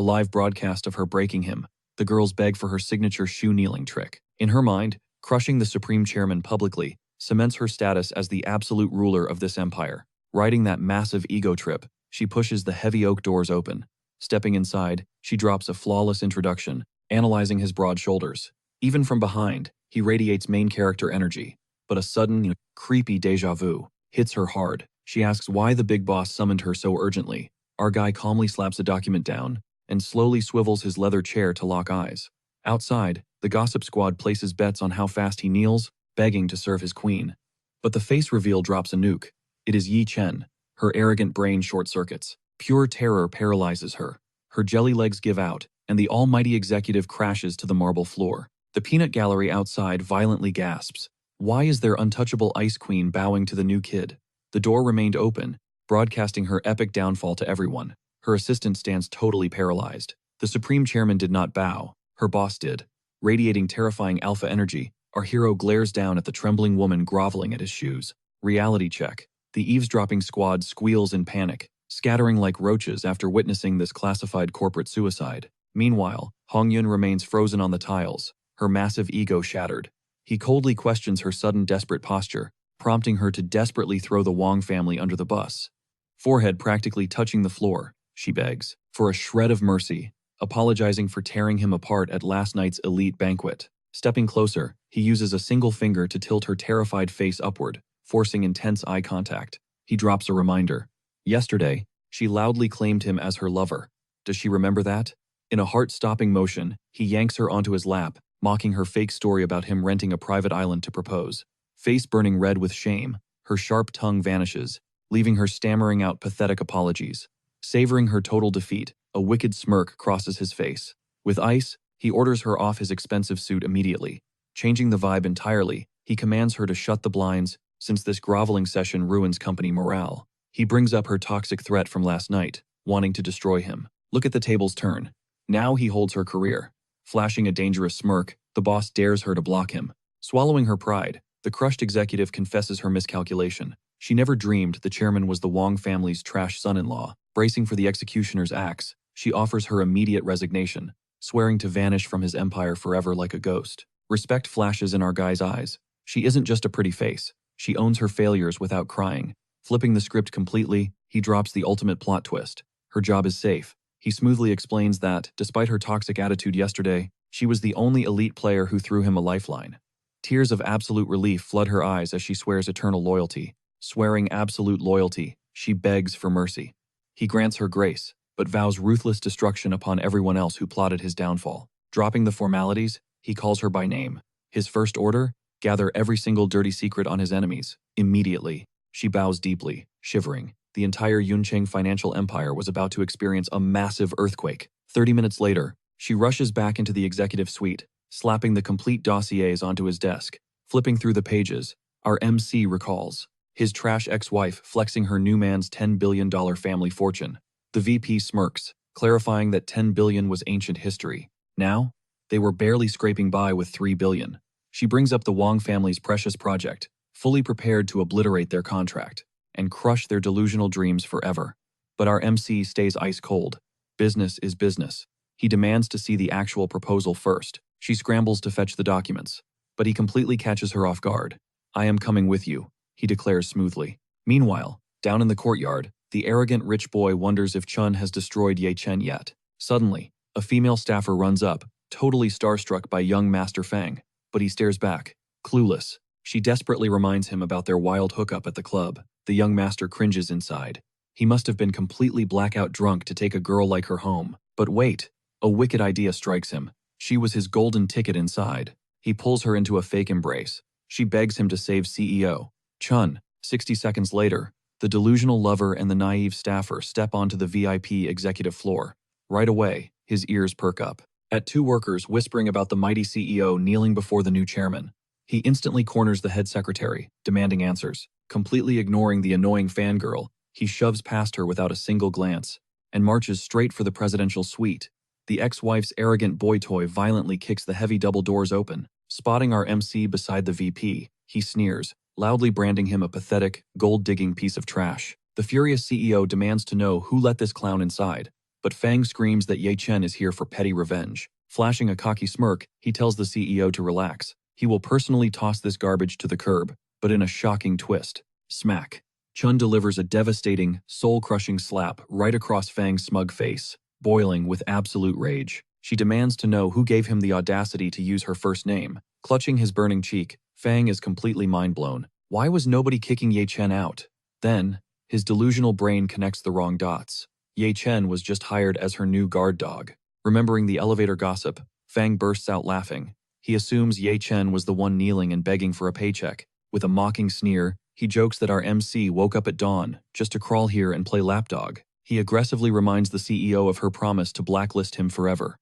live broadcast of her breaking him. The girls beg for her signature shoe kneeling trick. In her mind, crushing the supreme chairman publicly cements her status as the absolute ruler of this empire. Riding that massive ego trip, she pushes the heavy oak doors open. Stepping inside, she drops a flawless introduction, analyzing his broad shoulders. Even from behind, he radiates main character energy. But a sudden, creepy déjà vu hits her hard. She asks why the big boss summoned her so urgently. Our guy calmly slaps a document down and slowly swivels his leather chair to lock eyes. Outside, the gossip squad places bets on how fast he kneels, begging to serve his queen. But the face reveal drops a nuke. It is Yi Chen. Her arrogant brain short-circuits. Pure terror paralyzes her. Her jelly legs give out, and the almighty executive crashes to the marble floor. The peanut gallery outside violently gasps. Why is their untouchable ice queen bowing to the new kid? The door remained open, broadcasting her epic downfall to everyone. Her assistant stands totally paralyzed. The supreme chairman did not bow. Her boss did. Radiating terrifying alpha energy, our hero glares down at the trembling woman groveling at his shoes. Reality check. The eavesdropping squad squeals in panic, scattering like roaches after witnessing this classified corporate suicide. Meanwhile, Hongyun remains frozen on the tiles, her massive ego shattered. He coldly questions her sudden desperate posture, prompting her to desperately throw the Wong family under the bus. Forehead practically touching the floor, she begs for a shred of mercy, apologizing for tearing him apart at last night's elite banquet. Stepping closer, he uses a single finger to tilt her terrified face upward, forcing intense eye contact. He drops a reminder. Yesterday, she loudly claimed him as her lover. Does she remember that? In a heart-stopping motion, he yanks her onto his lap, mocking her fake story about him renting a private island to propose. Face burning red with shame, her sharp tongue vanishes, leaving her stammering out pathetic apologies. Savoring her total defeat, a wicked smirk crosses his face. With ice, he orders her off his expensive suit immediately. Changing the vibe entirely, he commands her to shut the blinds, since this groveling session ruins company morale. He brings up her toxic threat from last night, wanting to destroy him. Look at the tables turn. Now he holds her career. Flashing a dangerous smirk, the boss dares her to block him. Swallowing her pride, the crushed executive confesses her miscalculation. She never dreamed the chairman was the Wong family's trash son-in-law. Bracing for the executioner's axe, she offers her immediate resignation, swearing to vanish from his empire forever like a ghost. Respect flashes in our guy's eyes. She isn't just a pretty face. She owns her failures without crying. Flipping the script completely, he drops the ultimate plot twist. Her job is safe. He smoothly explains that, despite her toxic attitude yesterday, she was the only elite player who threw him a lifeline. Tears of absolute relief flood her eyes as she swears eternal loyalty. Swearing absolute loyalty, she begs for mercy. He grants her grace, but vows ruthless destruction upon everyone else who plotted his downfall. Dropping the formalities, he calls her by name. His first order? Gather every single dirty secret on his enemies. Immediately. She bows deeply, shivering. The entire Yuncheng financial empire was about to experience a massive earthquake. 30 minutes later, she rushes back into the executive suite, slapping the complete dossiers onto his desk. Flipping through the pages, our MC recalls his trash ex-wife flexing her new man's $10 billion family fortune. The VP smirks, clarifying that $10 billion was ancient history. Now, they were barely scraping by with $3 billion. She brings up the Wong family's precious project, fully prepared to obliterate their contract and crush their delusional dreams forever. But our MC stays ice cold. Business is business. He demands to see the actual proposal first. She scrambles to fetch the documents, but he completely catches her off guard. I am coming with you, he declares smoothly. Meanwhile, down in the courtyard, the arrogant rich boy wonders if Chun has destroyed Ye Chen yet. Suddenly, a female staffer runs up, totally starstruck by young Master Fang, but he stares back, clueless. She desperately reminds him about their wild hookup at the club. The young master cringes inside. He must have been completely blackout drunk to take a girl like her home. But wait, a wicked idea strikes him. She was his golden ticket inside. He pulls her into a fake embrace, She begs him to save CEO Chun. 60 seconds later, the delusional lover and the naive staffer step onto the VIP executive floor. Right away, his ears perk up at two workers whispering about the mighty CEO kneeling before the new chairman. He instantly corners the head secretary, demanding answers. Completely ignoring the annoying fangirl, he shoves past her without a single glance and marches straight for the presidential suite. The ex-wife's arrogant boy toy violently kicks the heavy double doors open. Spotting our MC beside the VP, he sneers, loudly branding him a pathetic, gold-digging piece of trash. The furious CEO demands to know who let this clown inside, but Fang screams that Ye Chen is here for petty revenge. Flashing a cocky smirk, he tells the CEO to relax. He will personally toss this garbage to the curb, but in a shocking twist. Smack. Chun delivers a devastating, soul-crushing slap right across Fang's smug face. Boiling with absolute rage, she demands to know who gave him the audacity to use her first name. Clutching his burning cheek, Fang is completely mind-blown. Why was nobody kicking Ye Chen out? Then, his delusional brain connects the wrong dots. Ye Chen was just hired as her new guard dog. Remembering the elevator gossip, Fang bursts out laughing. He assumes Ye Chen was the one kneeling and begging for a paycheck. With a mocking sneer, he jokes that our MC woke up at dawn just to crawl here and play lapdog. He aggressively reminds the CEO of her promise to blacklist him forever.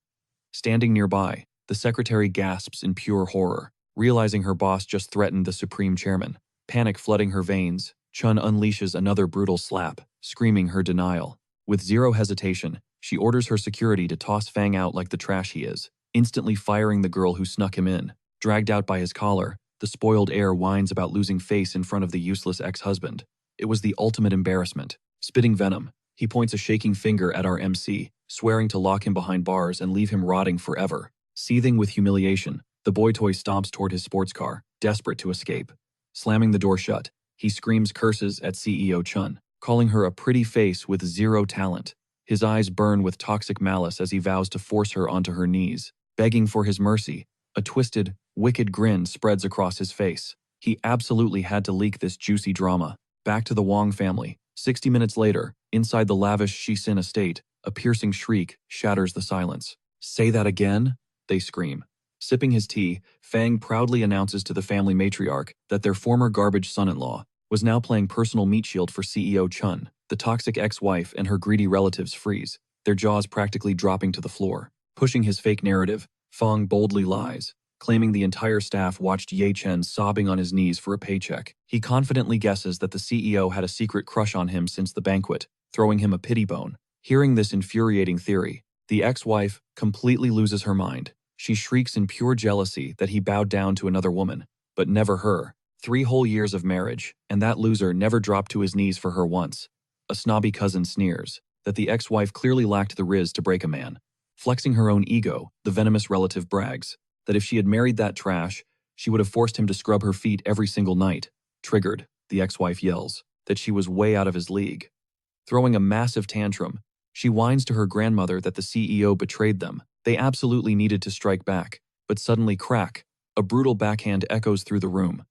Standing nearby, the secretary gasps in pure horror, realizing her boss just threatened the supreme chairman. Panic flooding her veins, Chun unleashes another brutal slap, screaming her denial. With zero hesitation, she orders her security to toss Fang out like the trash he is, instantly firing the girl who snuck him in. Dragged out by his collar, the spoiled heir whines about losing face in front of the useless ex-husband. It was the ultimate embarrassment. Spitting venom, he points a shaking finger at our MC, swearing to lock him behind bars and leave him rotting forever. Seething with humiliation, the boy toy stomps toward his sports car, desperate to escape. Slamming the door shut, he screams curses at CEO Chun, calling her a pretty face with zero talent. His eyes burn with toxic malice as he vows to force her onto her knees, begging for his mercy. A twisted, wicked grin spreads across his face. He absolutely had to leak this juicy drama. Back to the Wong family. 60 minutes later, inside the lavish Shisin estate, a piercing shriek shatters the silence. "Say that again?" they scream. Sipping his tea, Fang proudly announces to the family matriarch that their former garbage son-in-law was now playing personal meat shield for CEO Chun. The toxic ex-wife and her greedy relatives freeze, their jaws practically dropping to the floor. Pushing his fake narrative, Fang boldly lies, claiming the entire staff watched Ye Chen sobbing on his knees for a paycheck. He confidently guesses that the CEO had a secret crush on him since the banquet, throwing him a pity bone. Hearing this infuriating theory, the ex-wife completely loses her mind. She shrieks in pure jealousy that he bowed down to another woman, but never her. 3 whole years of marriage, and that loser never dropped to his knees for her once. A snobby cousin sneers that the ex-wife clearly lacked the riz to break a man. Flexing her own ego, the venomous relative brags that if she had married that trash, she would have forced him to scrub her feet every single night. Triggered, the ex-wife yells that she was way out of his league. Throwing a massive tantrum, she whines to her grandmother that the CEO betrayed them. They absolutely needed to strike back, but suddenly crack, a brutal backhand echoes through the room.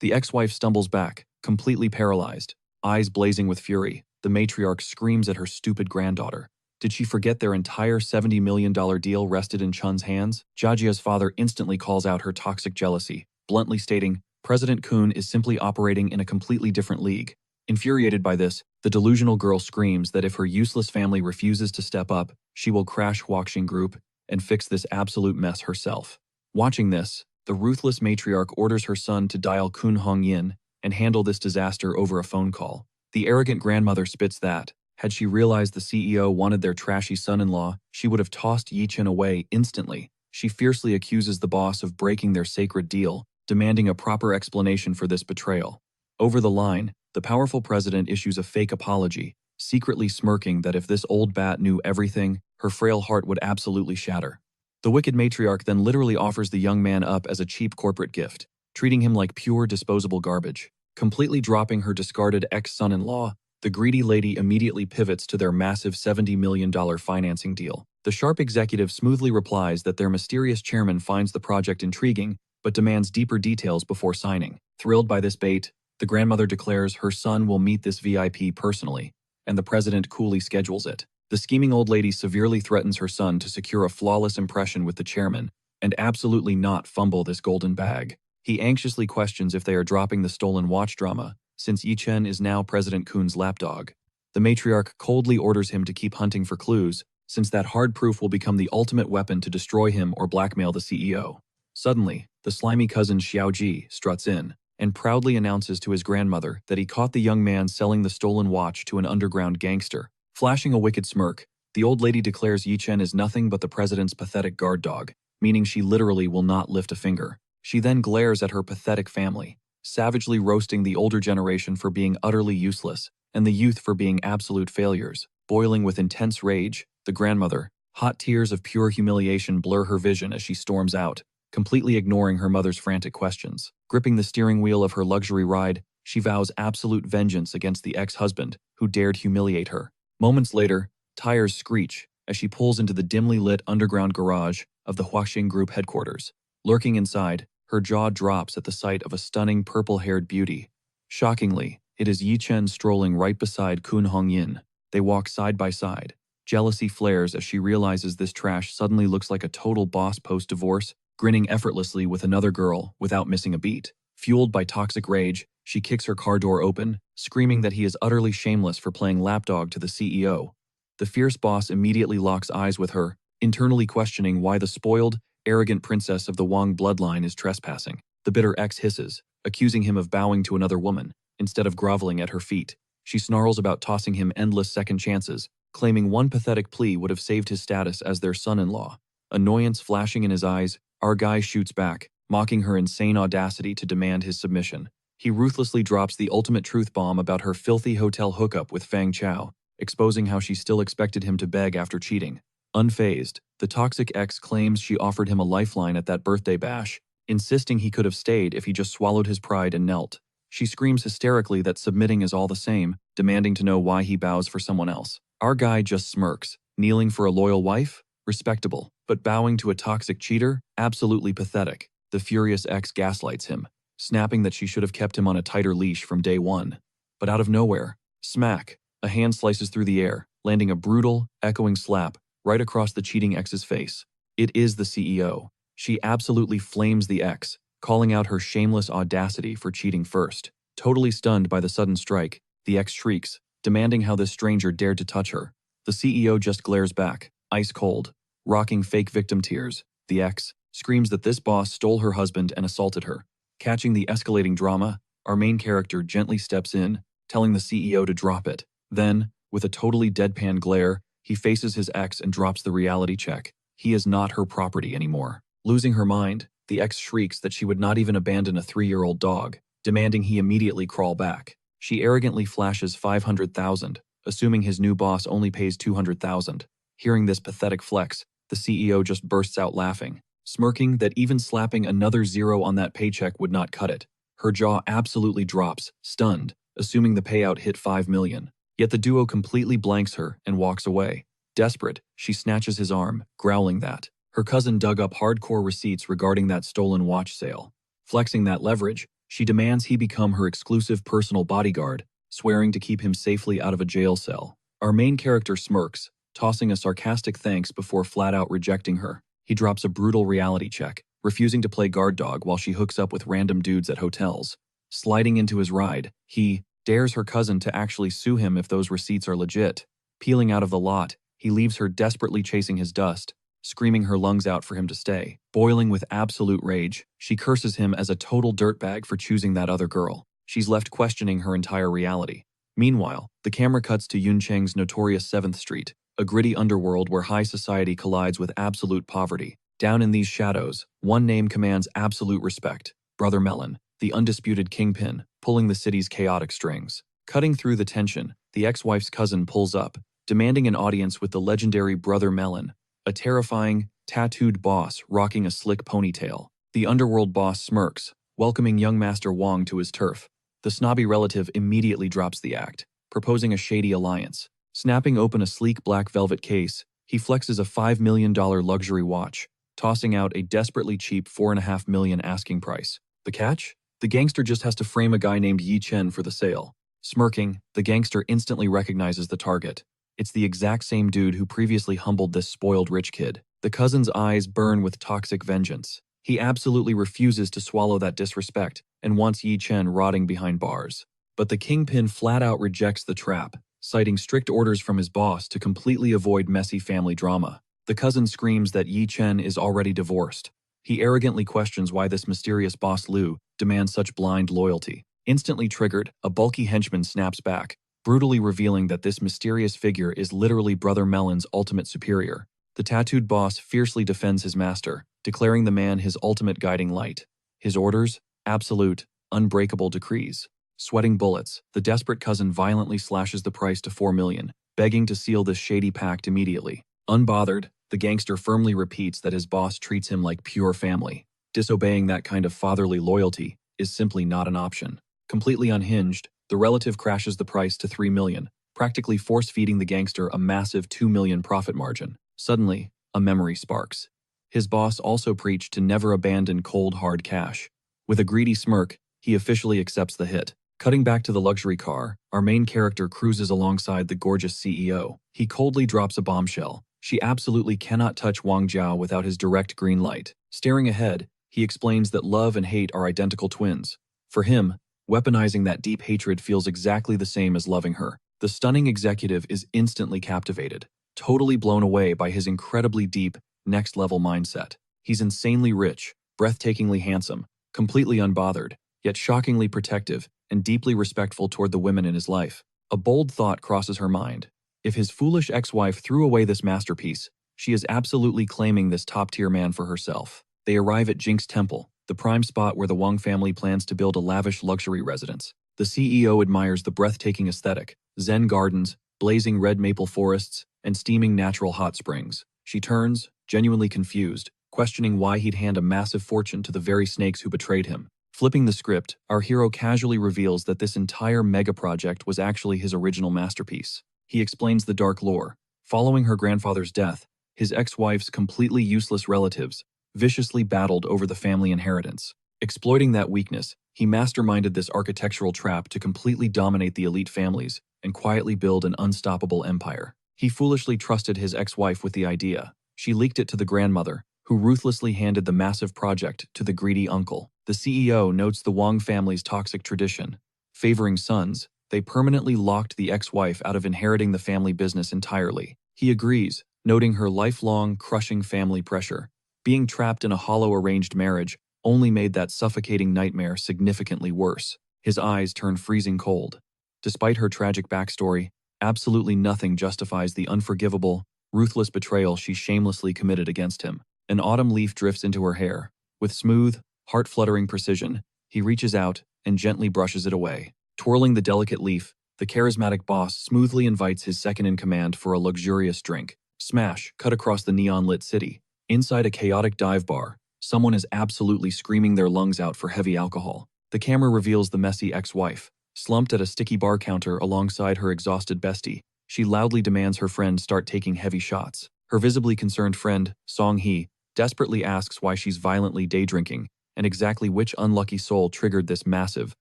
The ex-wife stumbles back, completely paralyzed, eyes blazing with fury. The matriarch screams at her stupid granddaughter. Did she forget their entire $70 million deal rested in Chun's hands? Jajia's father instantly calls out her toxic jealousy, bluntly stating, President Kun is simply operating in a completely different league. Infuriated by this, the delusional girl screams that if her useless family refuses to step up, she will crash Huaxing Group and fix this absolute mess herself. Watching this, the ruthless matriarch orders her son to dial Kun Hong Yin and handle this disaster over a phone call. The arrogant grandmother spits that, had she realized the CEO wanted their trashy son-in-law, she would have tossed Ye Chen away instantly. She fiercely accuses the boss of breaking their sacred deal, demanding a proper explanation for this betrayal. Over the line, the powerful president issues a fake apology, secretly smirking that if this old bat knew everything, her frail heart would absolutely shatter. The wicked matriarch then literally offers the young man up as a cheap corporate gift, treating him like pure disposable garbage. Completely dropping her discarded ex-son-in-law, the greedy lady immediately pivots to their massive $70 million financing deal. The sharp executive smoothly replies that their mysterious chairman finds the project intriguing, but demands deeper details before signing. Thrilled by this bait, the grandmother declares her son will meet this VIP personally, and the president coolly schedules it. The scheming old lady severely threatens her son to secure a flawless impression with the chairman and absolutely not fumble this golden bag. He anxiously questions if they are dropping the stolen watch drama, since Yi Chen is now President Kun's lapdog. The matriarch coldly orders him to keep hunting for clues, since that hard proof will become the ultimate weapon to destroy him or blackmail the CEO. Suddenly, the slimy cousin Xiaoji struts in and proudly announces to his grandmother that he caught the young man selling the stolen watch to an underground gangster. Flashing a wicked smirk, the old lady declares Yi Chen is nothing but the president's pathetic guard dog, meaning she literally will not lift a finger. She then glares at her pathetic family, savagely roasting the older generation for being utterly useless and the youth for being absolute failures. Boiling with intense rage, the grandmother, hot tears of pure humiliation blur her vision as she storms out, completely ignoring her mother's frantic questions. Gripping the steering wheel of her luxury ride, she vows absolute vengeance against the ex-husband who dared humiliate her. Moments later, tires screech as she pulls into the dimly lit underground garage of the Huaxing Group headquarters. Lurking inside, her jaw drops at the sight of a stunning purple-haired beauty. Shockingly, it is Yi Chen strolling right beside Kun Hongyin. They walk side by side. Jealousy flares as she realizes this trash suddenly looks like a total boss post-divorce, grinning effortlessly with another girl without missing a beat. Fueled by toxic rage, she kicks her car door open, screaming that he is utterly shameless for playing lapdog to the CEO. The fierce boss immediately locks eyes with her, internally questioning why the spoiled, arrogant princess of the Wang bloodline is trespassing. The bitter ex hisses, accusing him of bowing to another woman, instead of groveling at her feet. She snarls about tossing him endless second chances, claiming one pathetic plea would have saved his status as their son-in-law. Annoyance flashing in his eyes, our guy shoots back, mocking her insane audacity to demand his submission. He ruthlessly drops the ultimate truth bomb about her filthy hotel hookup with Fang Chao, exposing how she still expected him to beg after cheating. Unfazed, the toxic ex claims she offered him a lifeline at that birthday bash, insisting he could have stayed if he just swallowed his pride and knelt. She screams hysterically that submitting is all the same, demanding to know why he bows for someone else. Our guy just smirks, kneeling for a loyal wife? Respectable. But bowing to a toxic cheater? Absolutely pathetic. The furious ex gaslights him, snapping that she should have kept him on a tighter leash from day one. But out of nowhere, smack, a hand slices through the air, landing a brutal, echoing slap right across the cheating ex's face. It is the CEO. She absolutely flames the ex, calling out her shameless audacity for cheating first. Totally stunned by the sudden strike, the ex shrieks, demanding how this stranger dared to touch her. The CEO just glares back, ice cold, rocking fake victim tears. The ex screams that this boss stole her husband and assaulted her. Catching the escalating drama, our main character gently steps in, telling the CEO to drop it. Then, with a totally deadpan glare, he faces his ex and drops the reality check. He is not her property anymore. Losing her mind, the ex shrieks that she would not even abandon a 3-year-old dog, demanding he immediately crawl back. She arrogantly flashes 500,000, assuming his new boss only pays 200,000. Hearing this pathetic flex, the CEO just bursts out laughing, smirking that even slapping another zero on that paycheck would not cut it. Her jaw absolutely drops, stunned, assuming the payout hit 5 million. Yet the duo completely blanks her and walks away. Desperate, she snatches his arm, growling that her cousin dug up hardcore receipts regarding that stolen watch sale. Flexing that leverage, she demands he become her exclusive personal bodyguard, swearing to keep him safely out of a jail cell. Our main character smirks, tossing a sarcastic thanks before flat-out rejecting her. He drops a brutal reality check, refusing to play guard dog while she hooks up with random dudes at hotels. Sliding into his ride, he dares her cousin to actually sue him if those receipts are legit. Peeling out of the lot, he leaves her desperately chasing his dust, screaming her lungs out for him to stay. Boiling with absolute rage, she curses him as a total dirtbag for choosing that other girl. She's left questioning her entire reality. Meanwhile, the camera cuts to Yuncheng's notorious 7th Street, a gritty underworld where high society collides with absolute poverty. Down in these shadows, one name commands absolute respect: Brother Melon, the undisputed kingpin, pulling the city's chaotic strings. Cutting through the tension, the ex-wife's cousin pulls up, demanding an audience with the legendary Brother Melon, a terrifying, tattooed boss rocking a slick ponytail. The underworld boss smirks, welcoming young Master Wang to his turf. The snobby relative immediately drops the act, proposing a shady alliance. Snapping open a sleek black velvet case, he flexes a $5 million luxury watch, tossing out a desperately cheap $4.5 million asking price. The catch? The gangster just has to frame a guy named Yi Chen for the sale. Smirking, the gangster instantly recognizes the target. It's the exact same dude who previously humbled this spoiled rich kid. The cousin's eyes burn with toxic vengeance. He absolutely refuses to swallow that disrespect and wants Yi Chen rotting behind bars. But the kingpin flat out rejects the trap, citing strict orders from his boss to completely avoid messy family drama. The cousin screams that Yi Chen is already divorced. He arrogantly questions why this mysterious boss Liu demands such blind loyalty. Instantly triggered, a bulky henchman snaps back, brutally revealing that this mysterious figure is literally Brother Melon's ultimate superior. The tattooed boss fiercely defends his master, declaring the man his ultimate guiding light. His orders? Absolute, unbreakable decrees. Sweating bullets, the desperate cousin violently slashes the price to 4 million, begging to seal this shady pact immediately. Unbothered, the gangster firmly repeats that his boss treats him like pure family. Disobeying that kind of fatherly loyalty is simply not an option. Completely unhinged, the relative crashes the price to 3 million, practically force-feeding the gangster a massive 2 million profit margin. Suddenly, a memory sparks. His boss also preached to never abandon cold hard cash. With a greedy smirk, he officially accepts the hit. Cutting back to the luxury car, our main character cruises alongside the gorgeous CEO. He coldly drops a bombshell. She absolutely cannot touch Wang Jiao without his direct green light. Staring ahead, he explains that love and hate are identical twins. For him, weaponizing that deep hatred feels exactly the same as loving her. The stunning executive is instantly captivated, totally blown away by his incredibly deep, next-level mindset. He's insanely rich, breathtakingly handsome, completely unbothered, yet shockingly protective and deeply respectful toward the women in his life. A bold thought crosses her mind. If his foolish ex-wife threw away this masterpiece, she is absolutely claiming this top-tier man for herself. They arrive at Jink's temple, the prime spot where the Wang family plans to build a lavish luxury residence. The CEO admires the breathtaking aesthetic, zen gardens, blazing red maple forests, and steaming natural hot springs. She turns, genuinely confused, questioning why he'd hand a massive fortune to the very snakes who betrayed him. Flipping the script, our hero casually reveals that this entire mega project was actually his original masterpiece. He explains the dark lore. Following her grandfather's death, his ex-wife's completely useless relatives viciously battled over the family inheritance. Exploiting that weakness, he masterminded this architectural trap to completely dominate the elite families and quietly build an unstoppable empire. He foolishly trusted his ex-wife with the idea. She leaked it to the grandmother, who ruthlessly handed the massive project to the greedy uncle. The CEO notes the Wang family's toxic tradition. Favoring sons, they permanently locked the ex-wife out of inheriting the family business entirely. He agrees, noting her lifelong, crushing family pressure. Being trapped in a hollow arranged marriage only made that suffocating nightmare significantly worse. His eyes turn freezing cold. Despite her tragic backstory, absolutely nothing justifies the unforgivable, ruthless betrayal she shamelessly committed against him. An autumn leaf drifts into her hair. With smooth, heart-fluttering precision, he reaches out and gently brushes it away. Twirling the delicate leaf, the charismatic boss smoothly invites his second-in-command for a luxurious drink. Smash, cut across the neon-lit city. Inside a chaotic dive bar, someone is absolutely screaming their lungs out for heavy alcohol. The camera reveals the messy ex-wife, slumped at a sticky bar counter alongside her exhausted bestie. She loudly demands her friend start taking heavy shots. Her visibly concerned friend, Song-hee, desperately asks why she's violently day-drinking and exactly which unlucky soul triggered this massive,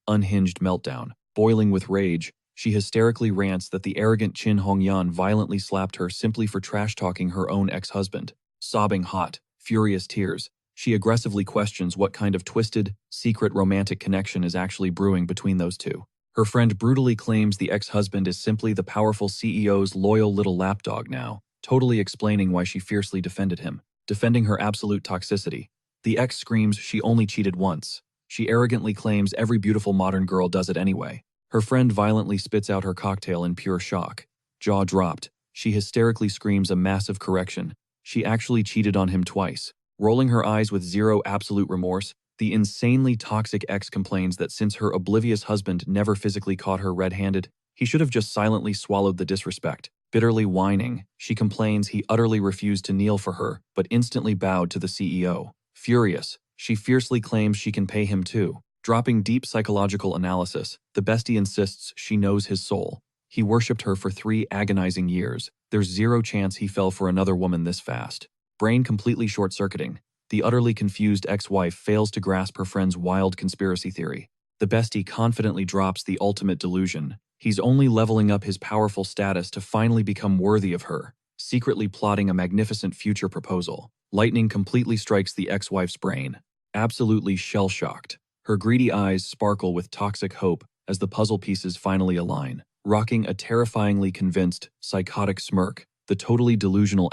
unhinged meltdown. Boiling with rage, she hysterically rants that the arrogant Chin Hongyan violently slapped her simply for trash-talking her own ex-husband. Sobbing hot, furious tears, she aggressively questions what kind of twisted, secret romantic connection is actually brewing between those two. Her friend brutally claims the ex-husband is simply the powerful CEO's loyal little lapdog now, totally explaining why she fiercely defended him, defending her absolute toxicity. The ex screams she only cheated once. She arrogantly claims every beautiful modern girl does it anyway. Her friend violently spits out her cocktail in pure shock. Jaw dropped, she hysterically screams a massive correction. She actually cheated on him twice. Rolling her eyes with zero absolute remorse, the insanely toxic ex complains that since her oblivious husband never physically caught her red-handed, he should have just silently swallowed the disrespect. Bitterly whining, she complains he utterly refused to kneel for her, but instantly bowed to the CEO. Furious, she fiercely claims she can pay him too. Dropping deep psychological analysis, the bestie insists she knows his soul. He worshipped her for 3 agonizing years. There's zero chance he fell for another woman this fast. Brain completely short-circuiting, the utterly confused ex-wife fails to grasp her friend's wild conspiracy theory. The bestie confidently drops the ultimate delusion. He's only leveling up his powerful status to finally become worthy of her, secretly plotting a magnificent future proposal. Lightning completely strikes the ex-wife's brain. Absolutely shell-shocked. Her greedy eyes sparkle with toxic hope as the puzzle pieces finally align, rocking a terrifyingly convinced, psychotic smirk. The totally delusional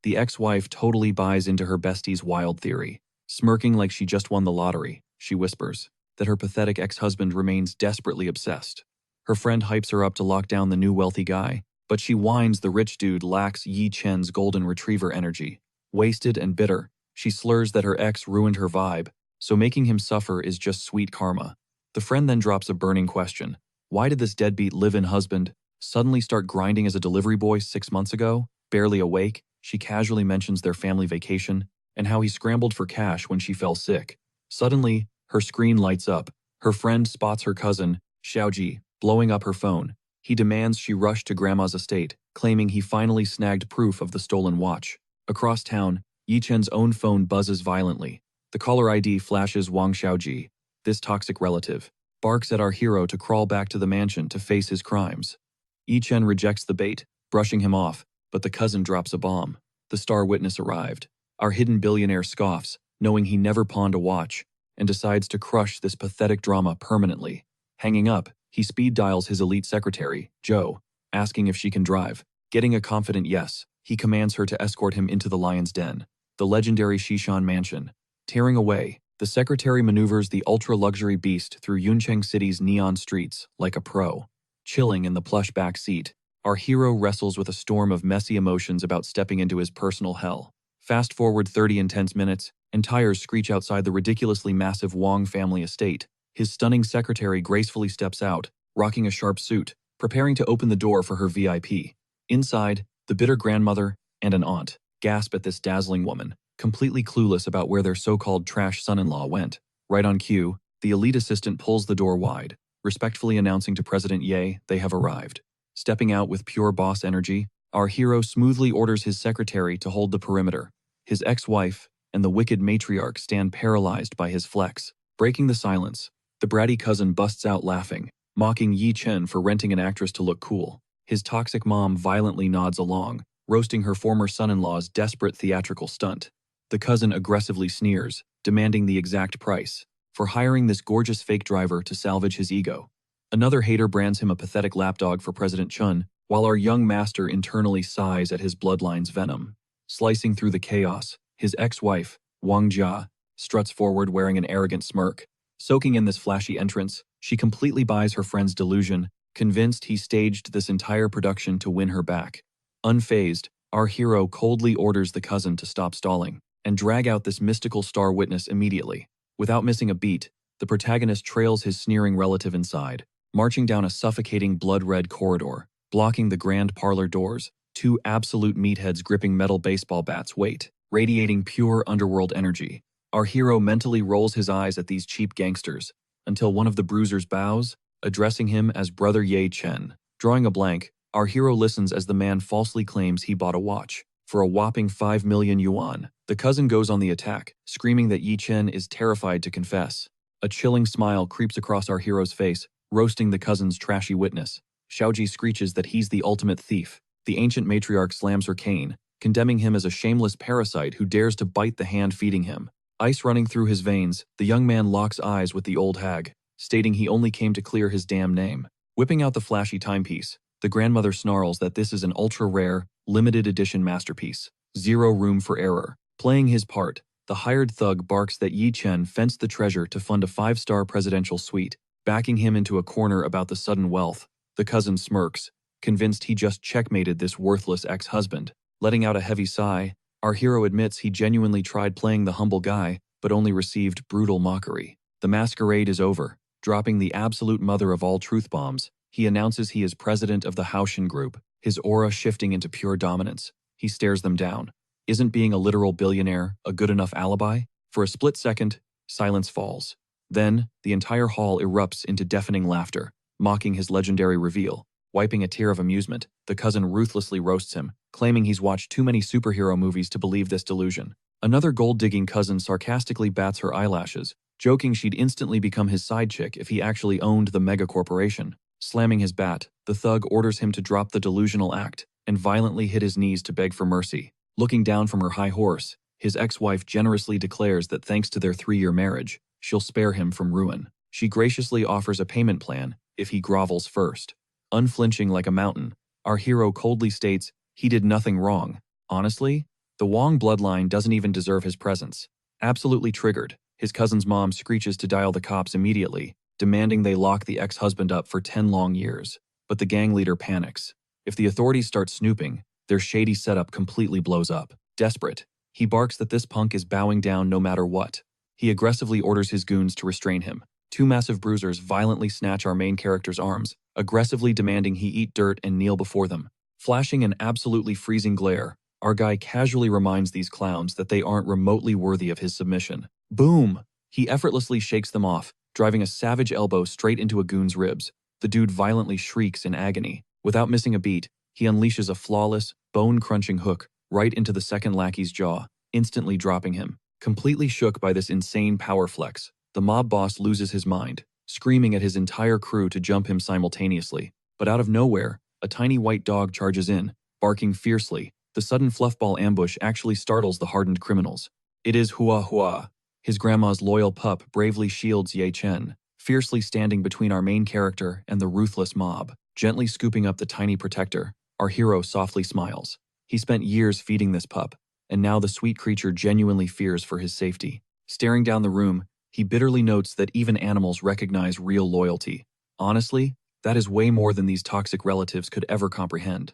the ex-wife totally buys into her bestie's wild theory. Smirking like she just won the lottery, she whispers that her pathetic ex-husband remains desperately obsessed. Her friend hypes her up to lock down the new wealthy guy, but she whines the rich dude lacks Yi Chen's golden retriever energy. Wasted and bitter, she slurs that her ex ruined her vibe, so making him suffer is just sweet karma. The friend then drops a burning question. Why did this deadbeat live-in husband suddenly start grinding as a delivery boy 6 months ago? Barely awake, she casually mentions their family vacation and how he scrambled for cash when she fell sick. Suddenly, her screen lights up. Her friend spots her cousin, Xiaoji, blowing up her phone. He demands she rush to grandma's estate, claiming he finally snagged proof of the stolen watch. Across town, Yi Chen's own phone buzzes violently. The caller ID flashes Wang Xiaoji. This toxic relative barks at our hero to crawl back to the mansion to face his crimes. Yi Chen rejects the bait, brushing him off, but the cousin drops a bomb. The star witness arrived. Our hidden billionaire scoffs, knowing he never pawned a watch, and decides to crush this pathetic drama permanently. Hanging up, he speed dials his elite secretary, Zhou, asking if she can drive. Getting a confident yes, he commands her to escort him into the lion's den, the legendary Shishan mansion. Tearing away, the secretary maneuvers the ultra-luxury beast through Yuncheng City's neon streets like a pro. Chilling in the plush back seat, our hero wrestles with a storm of messy emotions about stepping into his personal hell. Fast forward 30 intense minutes, and tires screech outside the ridiculously massive Wang family estate. His stunning secretary gracefully steps out, rocking a sharp suit, preparing to open the door for her VIP. Inside, the bitter grandmother and an aunt gasp at this dazzling woman, completely clueless about where their so-called trash son-in-law went. Right on cue, the elite assistant pulls the door wide, respectfully announcing to President Ye they have arrived. Stepping out with pure boss energy, our hero smoothly orders his secretary to hold the perimeter. His ex-wife and the wicked matriarch stand paralyzed by his flex. Breaking the silence, the bratty cousin busts out laughing, mocking Yi Chen for renting an actress to look cool. His toxic mom violently nods along, roasting her former son-in-law's desperate theatrical stunt. The cousin aggressively sneers, demanding the exact price for hiring this gorgeous fake driver to salvage his ego. Another hater brands him a pathetic lapdog for President Chun, while our young master internally sighs at his bloodline's venom. Slicing through the chaos, his ex-wife, Wang Jia, struts forward wearing an arrogant smirk. Soaking in this flashy entrance, she completely buys her friend's delusion, convinced he staged this entire production to win her back. Unfazed, our hero coldly orders the cousin to stop stalling and drag out this mystical star witness immediately. Without missing a beat, the protagonist trails his sneering relative inside, marching down a suffocating blood-red corridor, blocking the grand parlor doors. Two absolute meatheads gripping metal baseball bats wait, radiating pure underworld energy. Our hero mentally rolls his eyes at these cheap gangsters, until one of the bruisers bows, addressing him as Brother Ye Chen. Drawing a blank, our hero listens as the man falsely claims he bought a watch for a whopping 5 million yuan. The cousin goes on the attack, screaming that Yi Chen is terrified to confess. A chilling smile creeps across our hero's face, roasting the cousin's trashy witness. Xiaoji screeches that he's the ultimate thief. The ancient matriarch slams her cane, condemning him as a shameless parasite who dares to bite the hand feeding him. Ice running through his veins, the young man locks eyes with the old hag, stating he only came to clear his damn name. Whipping out the flashy timepiece, the grandmother snarls that this is an ultra-rare, limited edition masterpiece. Zero room for error. Playing his part, the hired thug barks that Yi Chen fenced the treasure to fund a 5-star presidential suite, backing him into a corner about the sudden wealth. The cousin smirks, convinced he just checkmated this worthless ex-husband. Letting out a heavy sigh, our hero admits he genuinely tried playing the humble guy, but only received brutal mockery. The masquerade is over. Dropping the absolute mother of all truth bombs, he announces he is president of the Haoshan Group, his aura shifting into pure dominance. He stares them down. Isn't being a literal billionaire a good enough alibi? For a split second, silence falls. Then, the entire hall erupts into deafening laughter, mocking his legendary reveal. Wiping a tear of amusement, the cousin ruthlessly roasts him, claiming he's watched too many superhero movies to believe this delusion. Another gold-digging cousin sarcastically bats her eyelashes, joking she'd instantly become his side chick if he actually owned the mega corporation. Slamming his bat, the thug orders him to drop the delusional act and violently hit his knees to beg for mercy. Looking down from her high horse, His ex-wife generously declares that thanks to their 3-year marriage, she'll spare him from ruin. She graciously offers a payment plan if he grovels first. Unflinching like a mountain, our hero coldly states he did nothing wrong. Honestly, the Wong bloodline doesn't even deserve his presence. Absolutely triggered, his cousin's mom screeches to dial the cops immediately, demanding they lock the ex-husband up for 10 long years. But the gang leader panics. If the authorities start snooping, their shady setup completely blows up. Desperate, he barks that this punk is bowing down no matter what. He aggressively orders his goons to restrain him. 2 massive bruisers violently snatch our main character's arms, aggressively demanding he eat dirt and kneel before them. Flashing an absolutely freezing glare, our guy casually reminds these clowns that they aren't remotely worthy of his submission. Boom! He effortlessly shakes them off, driving a savage elbow straight into a goon's ribs. The dude violently shrieks in agony. Without missing a beat, he unleashes a flawless, bone-crunching hook right into the second lackey's jaw, instantly dropping him. Completely shook by this insane power flex, the mob boss loses his mind, screaming at his entire crew to jump him simultaneously. But out of nowhere, a tiny white dog charges in, barking fiercely. The sudden fluffball ambush actually startles the hardened criminals. It is Hua Hua. His grandma's loyal pup bravely shields Ye Chen, fiercely standing between our main character and the ruthless mob. Gently scooping up the tiny protector, our hero softly smiles. He spent years feeding this pup, and now the sweet creature genuinely fears for his safety. Staring down the room, he bitterly notes that even animals recognize real loyalty. Honestly, that is way more than these toxic relatives could ever comprehend.